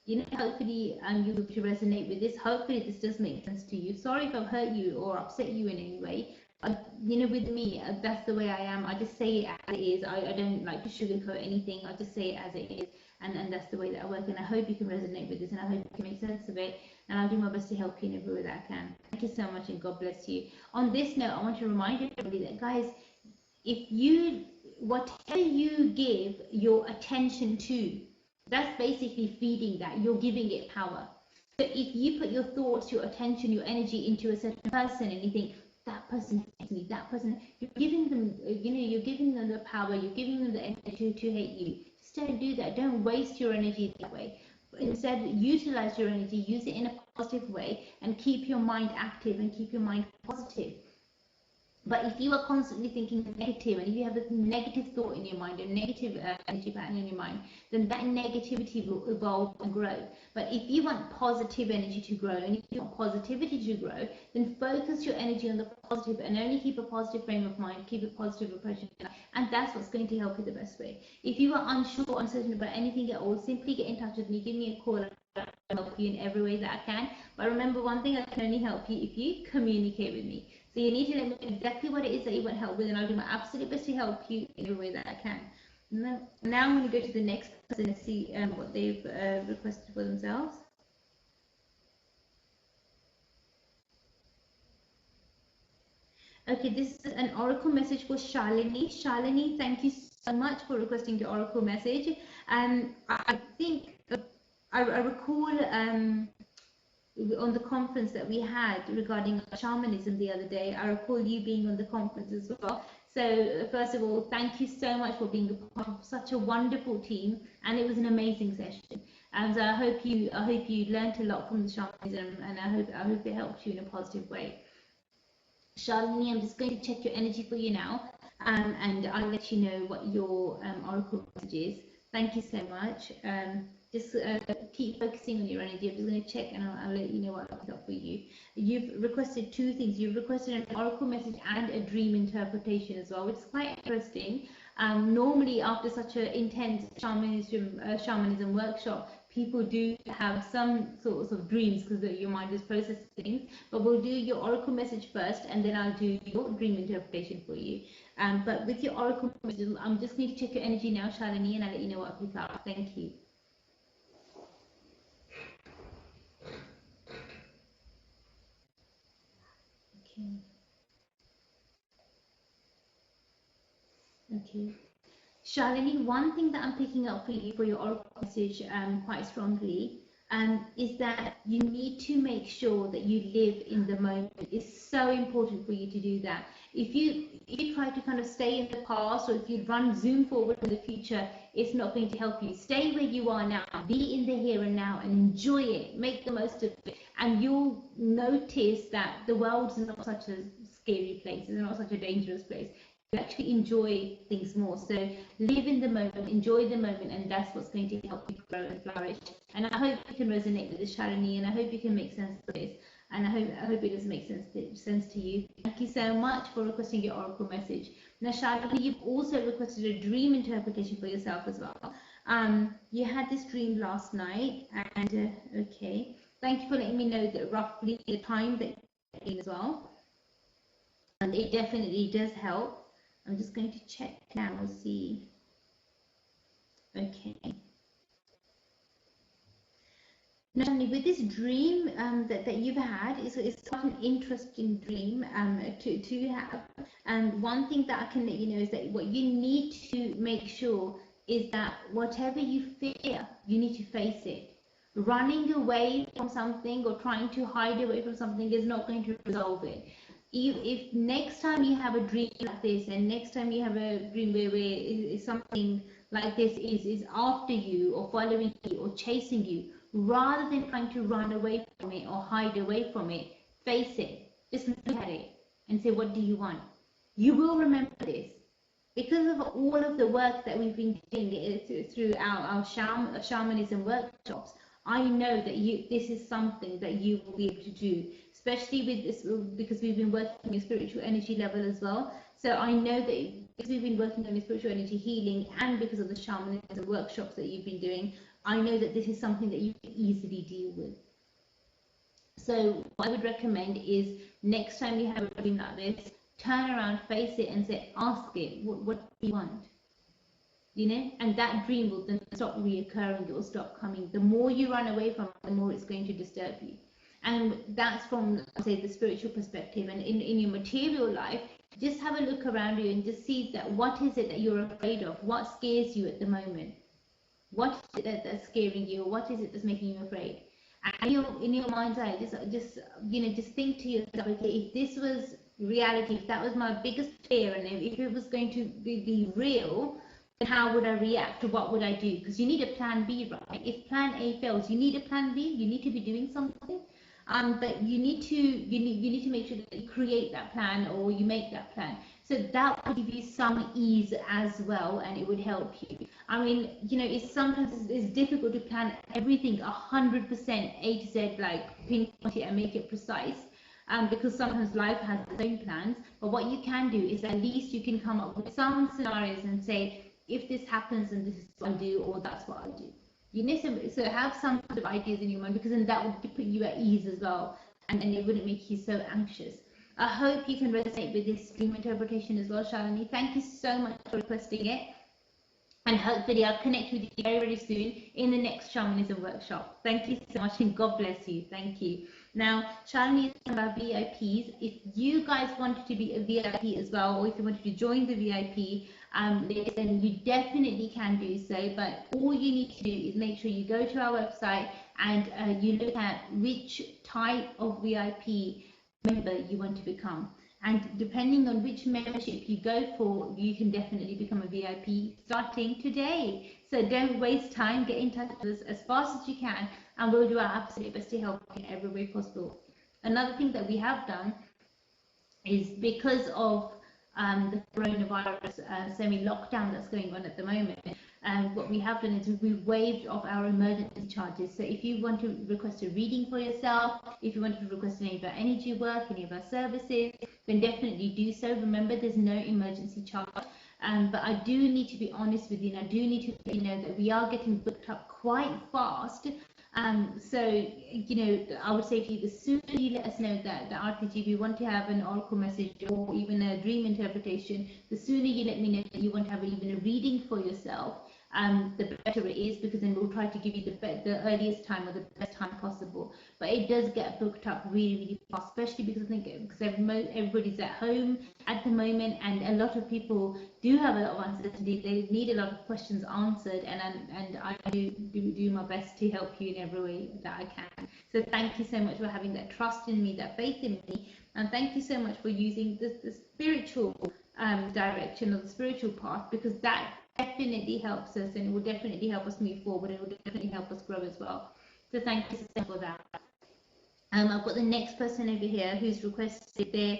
You know, hopefully you'll be able to resonate with this. Hopefully this does make sense to you. Sorry if I've hurt you or upset you in any way. You know, with me, that's the way I am. I just say it as it is. I don't like to sugarcoat anything. I just say it as it is. And that's the way that I work. And I hope you can resonate with this, and I hope you can make sense of it. And I'll do my best to help you in every way that I can. Thank you so much, and God bless you. On this note, I want to remind everybody that, guys, whatever you give your attention to, that's basically feeding that. You're giving it power. So if you put your thoughts, your attention, your energy into a certain person, and you think, that person hates me, that person, you're giving them, you're giving them the power, you're giving them the energy to hate you. Just don't do that. Don't waste your energy that way. Instead, utilize your energy, use it in a positive way, and keep your mind active and keep your mind positive. But if you are constantly thinking negative, and if you have a negative thought in your mind, a negative energy pattern in your mind, then that negativity will evolve and grow. But if you want positive energy to grow, and if you want positivity to grow, then focus your energy on the positive and only keep a positive frame of mind, keep a positive approach, and that's what's going to help you the best way. If you are unsure, uncertain about anything at all, simply get in touch with me, give me a call. I'll help you in every way that I can. But remember one thing, I can only help you if you communicate with me. So you need to let me know exactly what it is that you want help with, and I'll do my absolute best to help you in every way that I can. Now I'm going to go to the next person and see what they've requested for themselves. Okay, this is an oracle message for Shalini. Shalini, thank you so much for requesting the oracle message. I think I recall on the conference that we had regarding shamanism the other day. I recall you being on the conference as well. So first of all, thank you so much for being a part of such a wonderful team, and it was an amazing session. And I hope you learned a lot from the shamanism, and I hope it helped you in a positive way. Shalini, I'm just going to check your energy for you now, and I'll let you know what your oracle message is. Thank you so much. Just keep focusing on your energy. I'm just going to check, and I'll let you know what I've got for you. You've requested two things. You've requested an oracle message and a dream interpretation as well, which is quite interesting. Normally, after such an intense shamanism workshop, people do have some sorts of dreams because your mind is processing things. But we'll do your oracle message first, and then I'll do your dream interpretation for you. But with your oracle message, I'm just going to check your energy now, Shalini, and I'll let you know what I pick up. Thank you. Okay. Shalini, one thing that I'm picking up for you for your oracle message quite strongly is that you need to make sure that you live in the moment. It's so important for you to do that. If you try to kind of stay in the past, or if you zoom forward to the future, it's not going to help you. Stay where you are now. Be in the here and now and enjoy it. Make the most of it. And you'll notice that the world is not such a scary place. It's not such a dangerous place. You actually enjoy things more. So live in the moment, enjoy the moment, and that's what's going to help you grow and flourish. And I hope you can resonate with this, Shalini, and I hope you can make sense of this. And I hope it does make sense to you. Thank you so much for requesting your oracle message. Now, Shalini, you've also requested a dream interpretation for yourself as well. You had this dream last night, and okay. Thank you for letting me know that roughly the time that you're in as well. And it definitely does help. I'm just going to check now and see. Okay. Now, with this dream that you've had, it's quite an interesting dream to have. And one thing that I can let you know is that what you need to make sure is that whatever you fear, you need to face it. Running away from something or trying to hide away from something is not going to resolve it. If next time you have a dream like this, and next time you have a dream where something like this is after you or following you or chasing you, rather than trying to run away from it or hide away from it, face it. Just look at it and say, what do you want? You will remember this. Because of all of the work that we've been doing through our shamanism workshops, I know that this is something that you will be able to do, especially with this, because we've been working on your spiritual energy level as well. So I know that because we've been working on your spiritual energy healing, and because of the shamanism workshops that you've been doing, I know that this is something that you can easily deal with. So what I would recommend is next time you have a dream like this, turn around, face it, and say, ask it, what do you want? You know, and that dream will then stop reoccurring. It will stop coming. The more you run away from it, the more it's going to disturb you. And that's from, say, the spiritual perspective. And in your material life, just have a look around you and just see that what is it that you're afraid of? What scares you at the moment? What is it that's scaring you? Or what is it that's making you afraid? And in your mind's eye, just think to yourself, okay, if this was reality, if that was my biggest fear, and if it was going to be real, then how would I react, or what would I do? Because you need a plan B, right? If plan A fails, you need a plan B. You need to be doing something, but you need to make sure that you create that plan, or you make that plan. So that will give you some ease as well, and it would help you. I mean, you know, it's difficult to plan everything 100% A to Z, like pinpoint it and make it precise. Because sometimes life has its own plans. But what you can do is at least you can come up with some scenarios and say, if this happens, then this is what I'll do, or that's what I'll do. You know, so have some sort of ideas in your mind, because then that would put you at ease as well, and it wouldn't make you so anxious. I hope you can resonate with this dream interpretation as well, Shalini. Thank you so much for requesting it. And hopefully I'll connect with you very, very soon in the next shamanism workshop. Thank you so much, and God bless you. Thank you. Now, Shalini is talking about VIPs. If you guys wanted to be a VIP as well, or if you wanted to join the VIP list, then you definitely can do so. But all you need to do is make sure you go to our website and you look at which type of VIP member you want to become. And depending on which membership you go for, you can definitely become a VIP starting today. So don't waste time. Get in touch with us as fast as you can, and we'll do our absolute best to help you in every way possible. Another thing that we have done is, because of the coronavirus semi-lockdown that's going on at the moment, what we have done is we've waived off our emergency charges. So if you want to request a reading for yourself, if you want to request any of our energy work, any of our services, then definitely do so. Remember, there's no emergency charge. But I do need to be honest with you, and I do need to let you know that we are getting booked up quite fast. So, you know, I would say to you, the sooner you let us know that the RTG, we want to have an oracle message or even a dream interpretation, the sooner you let me know that you want to have even a reading for yourself, the better it is, because then we'll try to give you the earliest time or the best time possible. But it does get booked up really, really fast, especially because I think because everybody's at home at the moment, and a lot of people do have a lot of uncertainty. They need a lot of questions answered, and I do my best to help you in every way that I can. So thank you so much for having that trust in me, that faith in me, and thank you so much for using the spiritual direction or the spiritual path, because that definitely helps us, and it will definitely help us move forward, and it will definitely help us grow as well. So thank you so much for that. I've got the next person over here who's requested their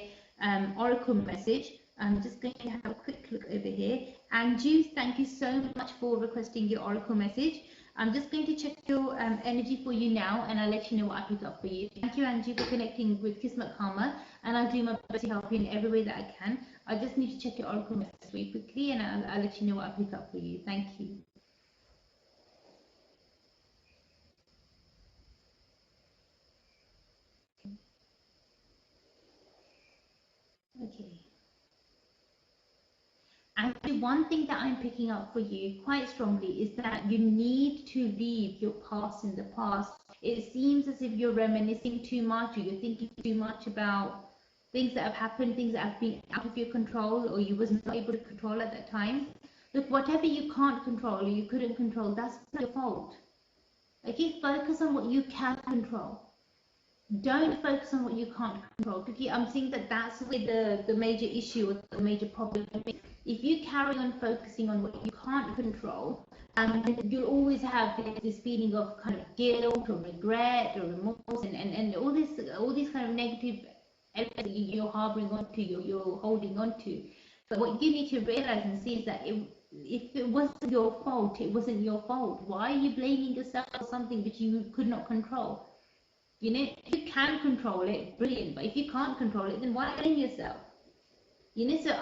oracle message. I'm just going to have a quick look over here. Anju, thank you so much for requesting your oracle message. I'm just going to check your energy for you now, and I'll let you know what I pick up for you. Thank you, Anju, for connecting with KismatKarma, and I'll do my best to help you in every way that I can. I just need to check your oracle message very quickly, and I'll let you know what I pick up for you. Thank you. Okay. And one thing that I'm picking up for you quite strongly is that you need to leave your past in the past. It seems as if you're reminiscing too much, or you're thinking too much about things that have happened, things that have been out of your control, or you wasn't able to control at that time. Look, whatever you can't control or you couldn't control, that's not your fault. Okay, focus on what you can control. Don't focus on what you can't control. Because I'm seeing that that's where the major issue or the major problem is. If you carry on focusing on what you can't control, then you'll always have this feeling of kind of guilt or regret or remorse and all these kind of negative elements that you're harboring onto, you're holding on to. But what you need to realize and see is that if it wasn't your fault, it wasn't your fault. Why are you blaming yourself for something which you could not control? You know, if you can control it, brilliant. But if you can't control it, then why blame yourself? You know, so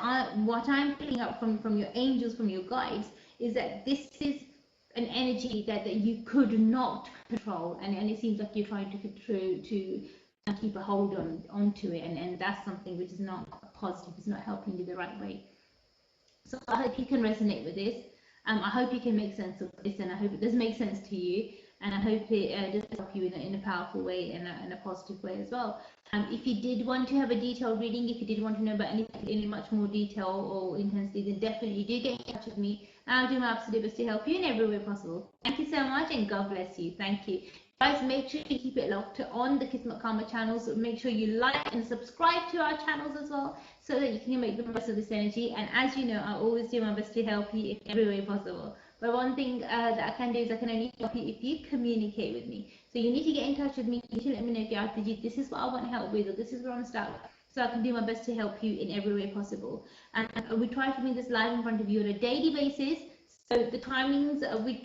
what I'm picking up from your angels, from your guides, is that this is an energy that you could not control, and it seems like you're trying to keep a hold onto it, and that's something which is not positive. It's not helping you the right way. So I hope you can resonate with this. I hope you can make sense of this, and I hope it does make sense to you. And I hope it does help you in a powerful way and in a positive way as well. If you did want to have a detailed reading, if you did want to know about anything in much more detail or intensity, then definitely do get in touch with me. I'll do my absolute best to help you in every way possible. Thank you so much, and God bless you. Thank you. Guys, make sure you keep it locked on the KismatKarma channels. Make sure you like and subscribe to our channels as well, so that you can make the most of this energy. And as you know, I always do my best to help you in every way possible. But one thing that I can do is I can only help you if you communicate with me. So you need to get in touch with me. You need to let me know, if you're this is what I want help with, or this is where I'm stuck, so I can do my best to help you in every way possible. And we try to bring this live in front of you on a daily basis. So the timings,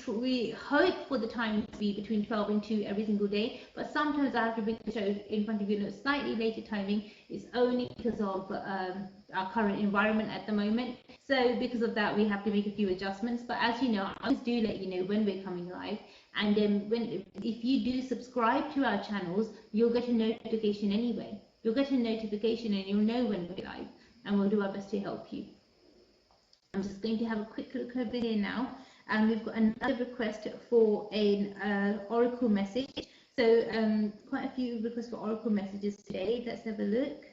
we hope for the time to be between 12 and 2 every single day, but sometimes I have to bring the show in front of you in a slightly later timing. It's only because of our current environment at the moment. So because of that, we have to make a few adjustments. But as you know, I always do let you know when we're coming live. And if you do subscribe to our channels, you'll get a notification anyway. You'll get a notification and you'll know when we're live, and we'll do our best to help you. I'm just going to have a quick look over here now, and we've got another request for an oracle message. So quite a few requests for oracle messages today. Let's have a look.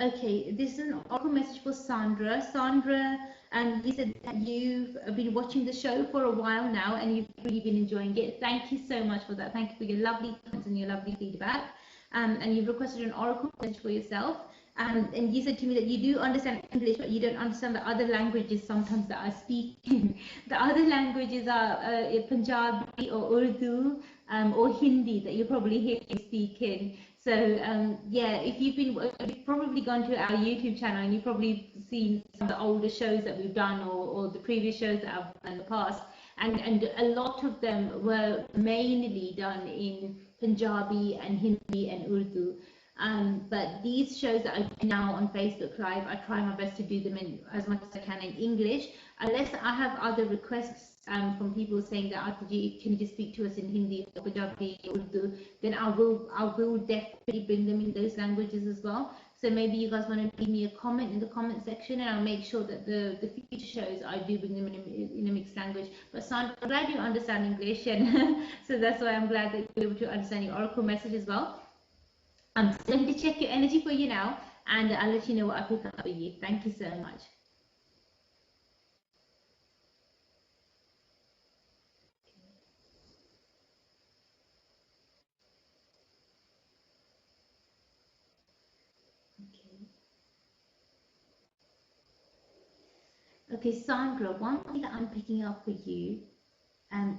Okay, this is an oracle message for Sandra. Sandra, you said that you've been watching the show for a while now, and you've really been enjoying it. Thank you so much for that. Thank you for your lovely comments and your lovely feedback. And you've requested an oracle message for yourself. And you said to me that you do understand English, but you don't understand the other languages sometimes that I speak in. The other languages are Punjabi or Urdu or Hindi that you probably hear me speak in. So yeah, if you've probably gone to our YouTube channel and you've probably seen some of the older shows that we've done or the previous shows that I've done in the past. And a lot of them were mainly done in Punjabi and Hindi and Urdu. But these shows that I do now on Facebook Live, I try my best to do them in as much as I can in English, unless I have other requests from people saying that, Arti, can you just speak to us in Hindi or Punjabi or Urdu, then I will definitely bring them in those languages as well. So maybe you guys want to leave me a comment in the comment section, and I'll make sure that the future shows I do bring them in a mixed language. But Sandra, I'm glad you understand English, and so that's why I'm glad that you're able to understand your oracle message as well. I'm going to check your energy for you now, and I'll let you know what I pick up for you. Thank you so much. Okay, Sandra, one thing that I'm picking up for you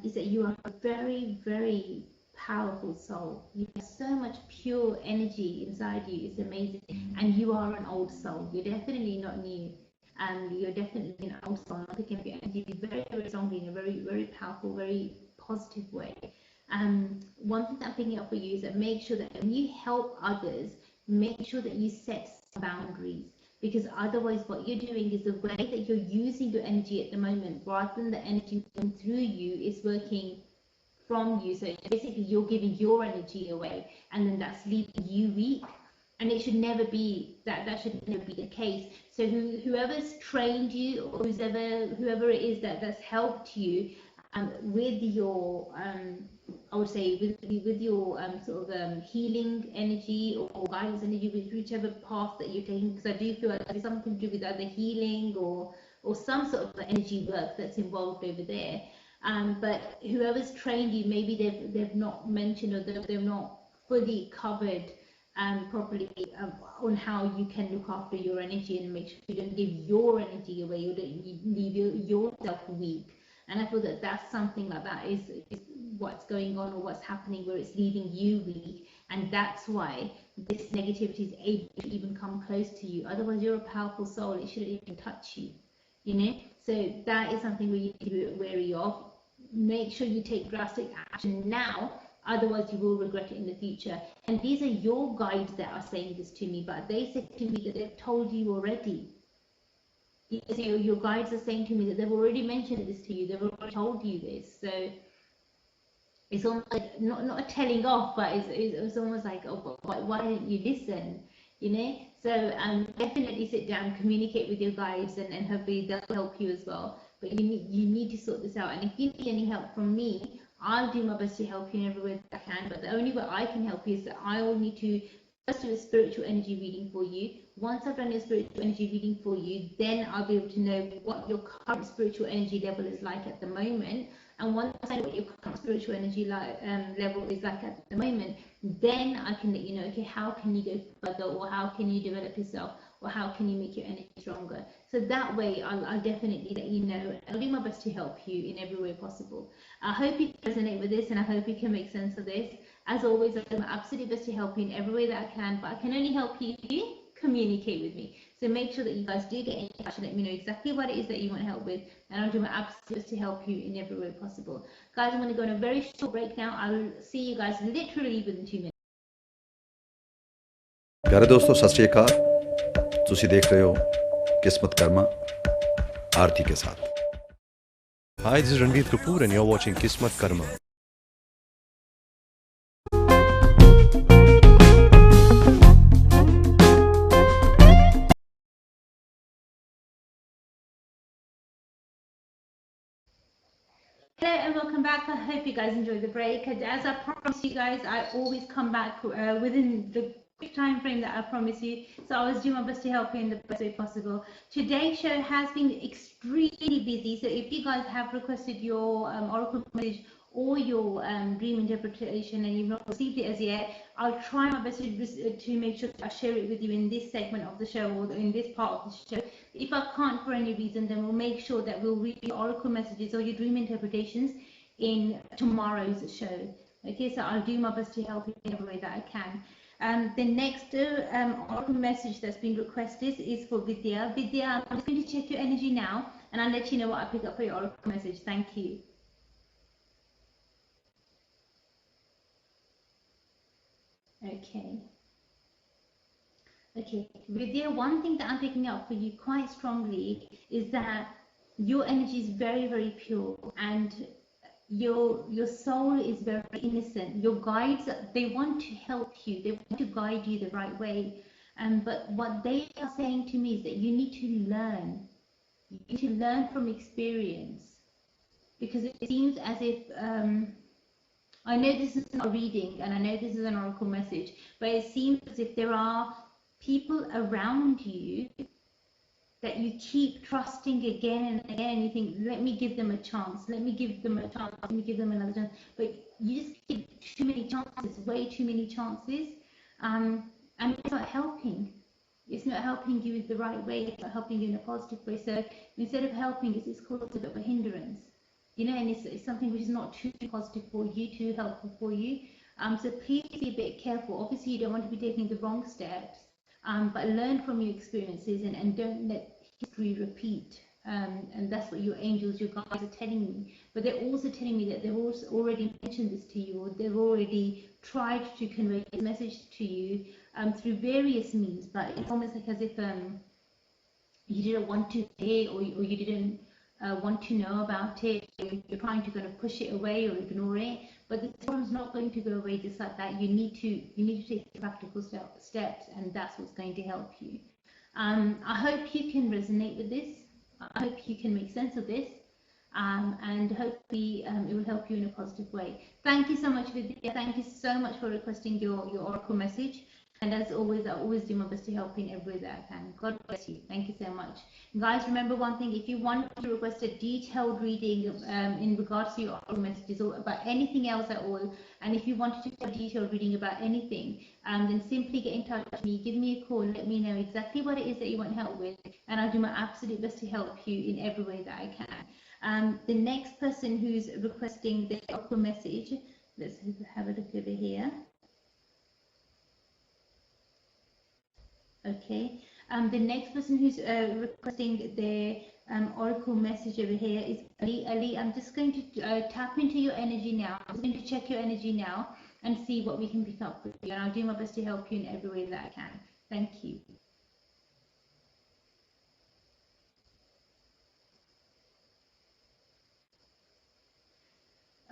is that you are a very, very powerful soul. You have so much pure energy inside you. It's amazing. And you are an old soul. You're definitely not new. You're definitely an old soul. I'm picking up your energy very, very strongly in a very, very powerful, very positive way. One thing that I'm picking up for you is that make sure that when you help others, make sure that you set some boundaries. Because otherwise what you're doing is the way that you're using your energy at the moment, rather than the energy going through you, is working from you. So basically you're giving your energy away, and then that's leaving you weak. And it should never be that. That should never be the case. So whoever's trained you, or whoever it is that's helped you with your I would say with your sort of healing energy or guidance energy, with whichever path that you're taking, because I do feel like there's something to do with either healing or or some sort of energy work that's involved over there. But whoever's trained you, maybe they've not mentioned, or they've not fully covered properly on how you can look after your energy and make sure you don't give your energy away, you don't leave yourself weak. And I feel that that's something like that is what's going on, or what's happening, where it's leaving you weak, and that's why this negativity is able to even come close to you. Otherwise, you're a powerful soul; it shouldn't even touch you, you know. So that is something we need to be wary of. Make sure you take drastic action now, otherwise you will regret it in the future. And these are your guides that are saying this to me, but they said to me that they've told you already. So your guides are saying to me that they've already mentioned this to you, they've already told you this. So it's almost like not a telling off, but it's almost like, oh, why didn't you listen? You know. So definitely sit down, communicate with your guides, and hopefully they'll help you as well. But you need to sort this out. And if you need any help from me, I'll do my best to help you in every way that I can. But the only way I can help you is that I will need to first do a spiritual energy reading for you. Once I've done your spiritual energy reading for you, then I'll be able to know what your current spiritual energy level is like at the moment. And once I know what your current spiritual energy level is like at the moment, then I can let you know, okay, how can you go further, or how can you develop yourself, or how can you make your energy stronger. So that way, I'll definitely let you know. I'll do my best to help you in every way possible. I hope you resonate with this, and I hope you can make sense of this. As always, I'll do my absolute best to help you in every way that I can, but I can only help you if you communicate with me. So make sure that you guys do get in touch and let me know exactly what it is that you want help with, and I'll do my absolute best to help you in every way possible. Guys, I'm going to go on a very short break now. I'll see you guys literally within 2 minutes. प्यारे दोस्तों सत श्री अकाल ਤੁਸੀਂ ਦੇਖ ਰਹੇ ਹੋ किस्मत कर्मा आरती के साथ Hi, this is Ranveer Kapoor and you're watching Kismat Karma. Hello and welcome back. I hope you guys enjoyed the break. And as I promised you guys, I always come back within the quick time frame that I promised you. So I was doing my best to help you in the best way possible. Today's show has been extremely busy. So if you guys have requested your oracle message or your dream interpretation and you've not received it as yet, I'll try my best to make sure I share it with you in this segment of the show, or in this part of the show. If I can't for any reason, then we'll make sure that we'll read your oracle messages or your dream interpretations in tomorrow's show. Okay, so I'll do my best to help you in every way that I can. The next oracle message that's been requested is for Vidya. Vidya, I'm just going to check your energy now, and I'll let you know what I pick up for your oracle message. Thank you. Okay, Vidya, one thing that I'm picking up for you quite strongly is that your energy is very, very pure, and your soul is very innocent. Your guides, they want to help you, they want to guide you the right way. But what they are saying to me is that you need to learn. You need to learn from experience, because it seems as if I know this is not a reading and I know this is an oracle message, but it seems as if there are people around you that you keep trusting again and again, and you think, let me give them a chance, let me give them a chance, let me give them another chance. But you just give too many chances, way too many chances, and it's not helping. It's not helping you the right way, it's not helping you in a positive way. So instead of helping, it's caused a bit of a hindrance. You know, and it's something which is not too positive for you, too helpful for you. So please be a bit careful. Obviously, you don't want to be taking the wrong steps, but learn from your experiences, and don't let history repeat. And that's what your angels, your guides are telling me. But they're also telling me that they've also already mentioned this to you, or they've already tried to convey this message to you through various means. But it's almost like as if you didn't want to hear, or you didn't want to know about it, you're trying to kind of push it away or ignore it. But the problem's not going to go away just like that. You need to take practical steps, and that's what's going to help you. I hope you can resonate with this. I hope you can make sense of this, and hopefully it will help you in a positive way. Thank you so much, Vidya. Thank you so much for requesting your oracle message. And as always, I always do my best to help you in every way that I can. God bless you. Thank you so much. Guys, remember one thing, if you want to request a detailed reading in regards to your oral messages or about anything else at all, and if you wanted to do a detailed reading about anything, then simply get in touch with me, give me a call, let me know exactly what it is that you want help with, and I'll do my absolute best to help you in every way that I can. The next person who's requesting the oral message, let's have a look over here. Okay, the next person who's requesting their oracle message over here is Ali. Ali, I'm just going to tap into your energy now. I'm just going to check your energy now and see what we can pick up with you. And I'll do my best to help you in every way that I can. Thank you.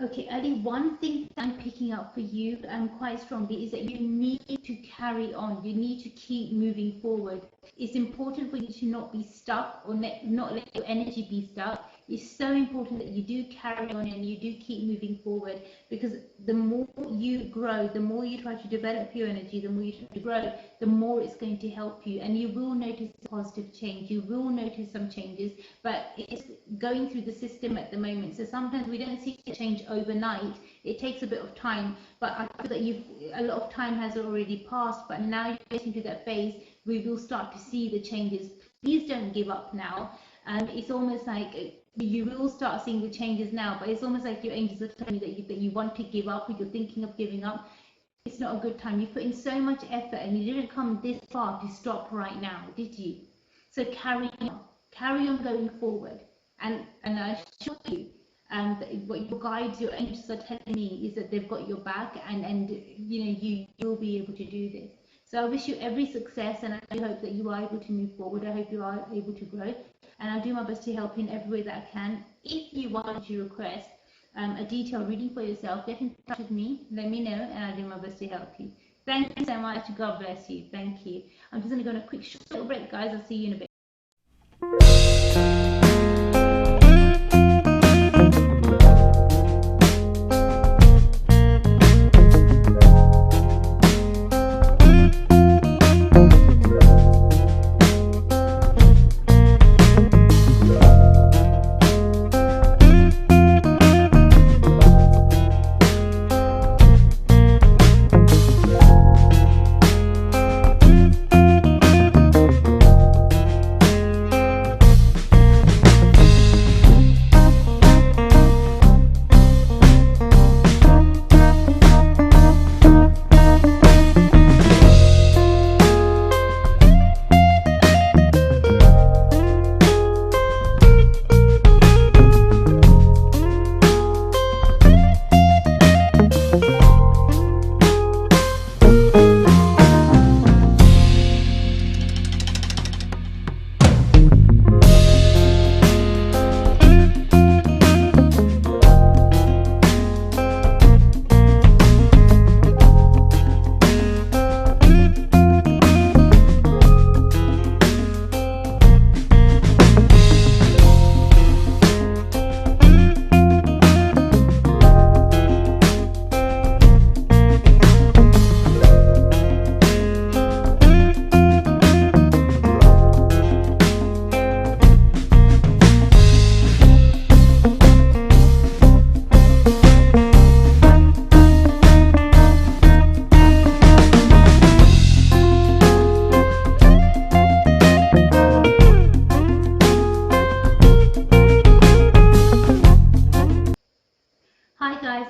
Okay, Ali, one thing I'm picking up for you quite strongly is that you need to carry on. You need to keep moving forward. It's important for you to not be stuck or not let your energy be stuck. It's so important that you do carry on and you do keep moving forward, because the more you grow, the more you try to develop your energy, the more you try to grow, the more it's going to help you, and you will notice a positive change. You will notice some changes, but it's going through the system at the moment. So sometimes we don't see a change overnight. It takes a bit of time, but I feel that a lot of time has already passed, but now you're getting to that phase, we will start to see the changes. Please don't give up now. It's almost like you will start seeing the changes now, but it's almost like your angels are telling you that you want to give up, or you're thinking of giving up. It's not a good time. You put in so much effort and you didn't come this far to stop right now, did you? So carry on going forward, and I assure you that what your guides, your angels are telling me is that they've got your back, and you know you'll be able to do this. So I wish you every success, and I hope that you are able to move forward. I hope you are able to grow, and I'll do my best to help you in every way that I can. If you want to request a detailed reading for yourself, get in touch with me, let me know, and I'll do my best to help you. Thank you so much. God bless you. Thank you. I'm just going to go on a quick short break, guys. I'll see you in a bit.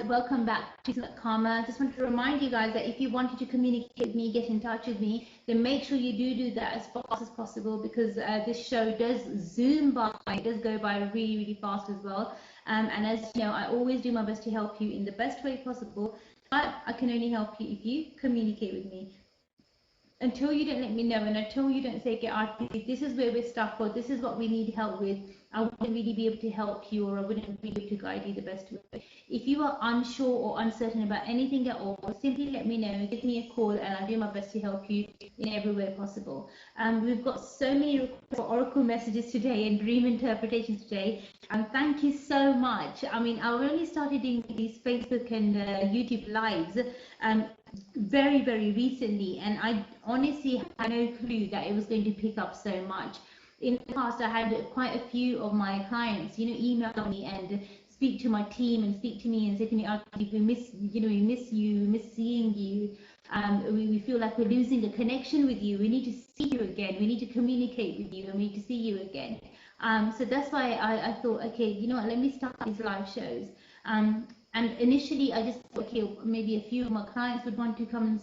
Welcome back to KismatKarma. Just wanted to remind you guys that if you wanted to communicate with me, get in touch with me, then make sure you do that as fast as possible, because this show does zoom by. It does go by really, really fast as well. And as you know, I always do my best to help you in the best way possible, but I can only help you if you communicate with me. Until you don't let me know, and until you don't say, "Get Arti, this is where we're stuck," or "This is what we need help with," I wouldn't really be able to help you, or I wouldn't be able to guide you the best way. If you are unsure or uncertain about anything at all, simply let me know, give me a call, and I'll do my best to help you in every way possible. We've got so many requests for oracle messages today and dream interpretations today. Thank you so much. I mean, I've only started doing these Facebook and YouTube lives very, very recently, and I honestly had no clue that it was going to pick up so much. In the past, I had quite a few of my clients, email me and speak to my team and speak to me and say to me, we miss, we miss you, we miss seeing you. We feel like we're losing a connection with you. We need to see you again. We need to communicate with you, and we need to see you again. So that's why I thought, okay, you know what, let me start these live shows. And initially, I just thought, okay, maybe a few of my clients would want to come and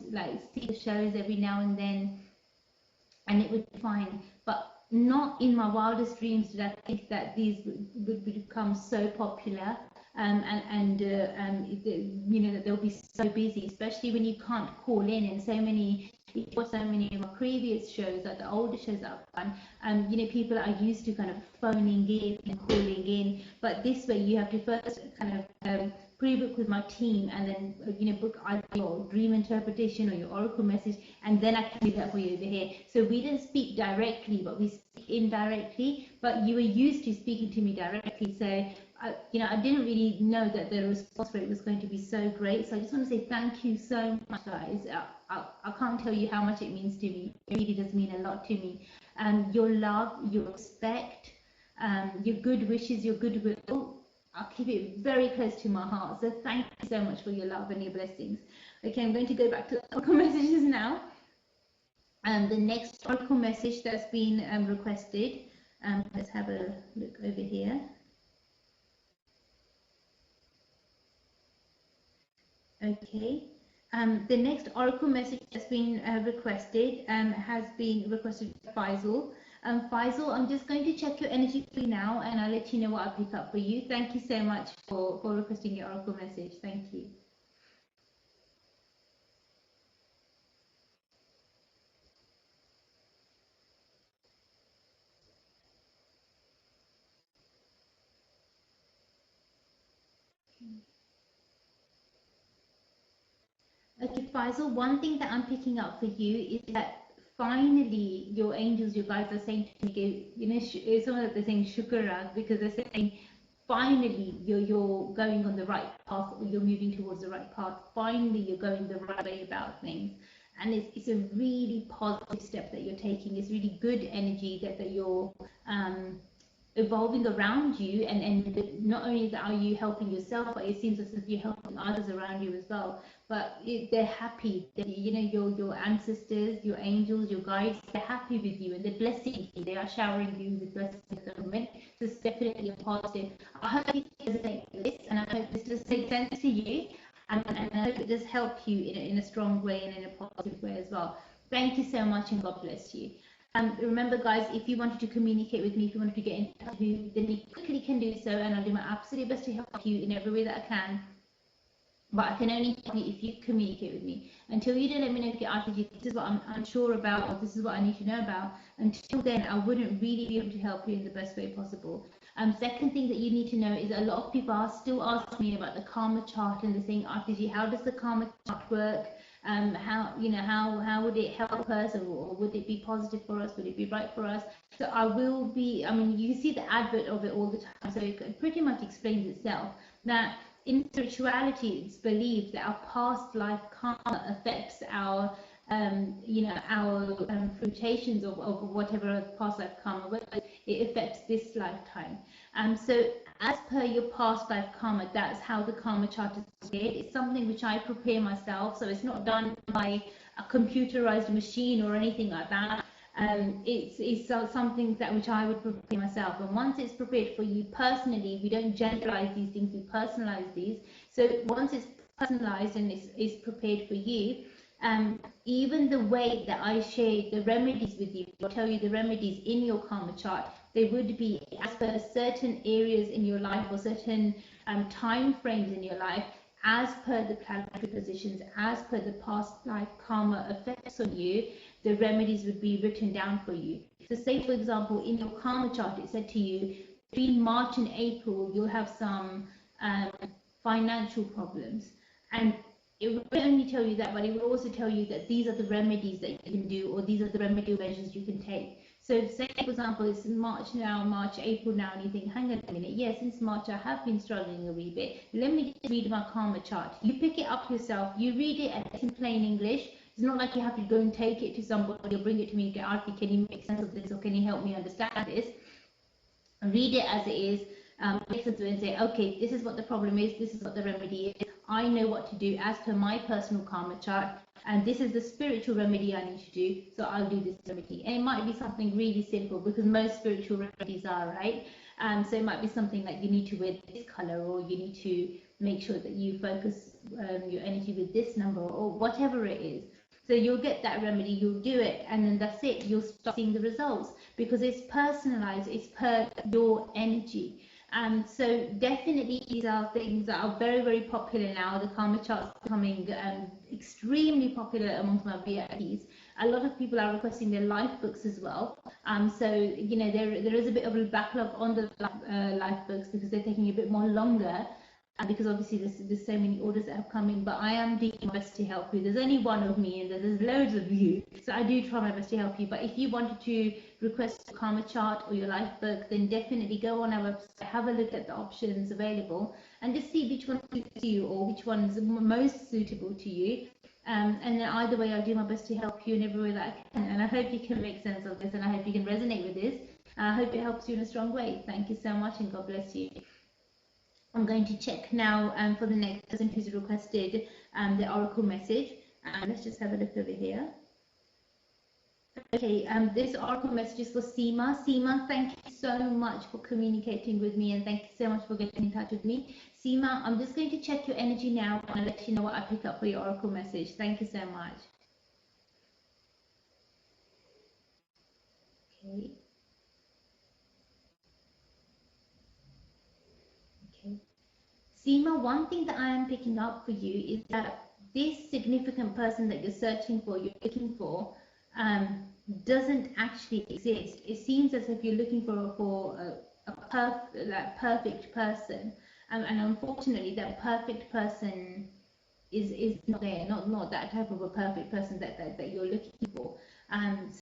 see the shows every now and then, and it would be fine. But not in my wildest dreams did I think that these would become so popular, that they'll be so busy, especially when you can't call in. And so many of my previous shows, like the older shows that I've done, people are used to kind of phoning in and calling in, but this way you have to first kind of pre-book with my team, and then book either your dream interpretation or your oracle message, and then I can do that for you over here. So we don't speak directly, but we speak indirectly. But you were used to speaking to me directly, so I didn't really know that the response rate was going to be so great. So I just want to say thank you so much, guys. I can't tell you how much it means to me. It really does mean a lot to me. Your love, your respect, your good wishes, your goodwill, I'll keep it very close to my heart. So thank you so much for your love and your blessings. Okay, I'm going to go back to the oracle messages now. The next oracle message that's been requested, let's have a look over here. Okay, the next oracle message that's been requested has been requested by Faisal. Faisal, I'm just going to check your energy for you now, and I'll let you know what I pick up for you. Thank you so much for requesting your oracle message. Thank you. Okay, Faisal, one thing that I'm picking up for you is that finally your angels, your guides are saying to me, it's almost like they're saying shukra, because they're saying finally you're going on the right path, or you're moving towards the right path. Finally you're going the right way about things, and it's a really positive step that you're taking. It's really good energy that you're evolving around you, and not only that are you helping yourself, but it seems as if you're helping others around you as well. But they're happy that your ancestors, your angels, your guides, they're happy with you and they're blessing you. They are showering you with blessings at the moment. So it's definitely a positive. I hope you resonate with this, and I hope this does make sense to you, and I hope it does help you in a strong way and in a positive way as well. Thank you so much, and God bless you. Remember, guys, if you wanted to communicate with me, if you wanted to get in touch with me, then you quickly can do so, and I'll do my absolute best to help you in every way that I can. But I can only help you if you communicate with me. Until you don't let me know, Dr Arti, this is what I'm unsure about, or this is what I need to know about, until then I wouldn't really be able to help you in the best way possible. Second thing that you need to know is a lot of people are still asking me about the karma chart, and they're saying, Arti, how does the karma chart work? How would it help us, or would it be positive for us? Would it be right for us? So you see the advert of it all the time, so it pretty much explains itself. Now, in spirituality, it's believed that our past life karma affects our frutations of whatever past life karma, whether it affects this lifetime. So as per your past life karma, that's how the karma chart is made. It's something which I prepare myself, so it's not done by a computerized machine or anything like that. It's something which I would prepare myself, and once it's prepared for you personally, we don't generalize these things, we personalize these. So once it's personalized and it's prepared for you, even the way that I share the remedies with you, I'll tell you the remedies in your karma chart, they would be as per certain areas in your life, or certain time frames in your life, as per the planetary positions, as per the past life karma effects on you. The remedies would be written down for you. So say, for example, in your karma chart, it said to you, between March and April, you'll have some financial problems. And it will only tell you that, but it will also tell you that these are the remedies that you can do, or these are the remedial measures you can take. So say, for example, it's March now, March, April now, and you think, hang on a minute, yes, since March I have been struggling a wee bit. Let me just read my karma chart. You pick it up yourself, you read it, and it's in plain English. It's not like you have to go and take it to somebody or bring it to me and go, Arti, can you make sense of this, or can you help me understand this? Read it as it is, listen to it and say, okay, this is what the problem is, this is what the remedy is. I know what to do as per my personal karma chart, and this is the spiritual remedy I need to do, so I'll do this remedy. And it might be something really simple, because most spiritual remedies are, right? So it might be something like you need to wear this color, or you need to make sure that you focus your energy with this number, or whatever it is. So you'll get that remedy, you'll do it, and then that's it. You'll start seeing the results, because it's personalized, it's per your energy. So definitely these are things that are very, very popular now. The karma charts are becoming extremely popular amongst my VIPs. A lot of people are requesting their life books as well. So, you know, there is a bit of a backlog on the life books, because they're taking a bit more longer. Because obviously there's so many orders that have come in, but I am doing my best to help you. There's only one of me and there's loads of you, so I do try my best to help you. But if you wanted to request a karma chart or your life book, then definitely go on our website, have a look at the options available, and just see which one suits you, or which one is most suitable to you. And then either way, I'll do my best to help you in every way that I can. And I hope you can make sense of this, and I hope you can resonate with this. I hope it helps you in a strong way. Thank you so much, and God bless you. I'm going to check now for the next person who's requested the oracle message. Let's just have a look over here. Okay, this oracle message is for Seema. Seema, thank you so much for communicating with me, and thank you so much for getting in touch with me. Seema, I'm just going to check your energy now, and I'll let you know what I pick up for your oracle message. Thank you so much. Okay. Okay. Seema, one thing that I am picking up for you is that this significant person that you're searching for, you're looking for, doesn't actually exist. It seems as if you're looking for a perfect person, and unfortunately, that perfect person is not there. Not that type of a perfect person that you're looking for.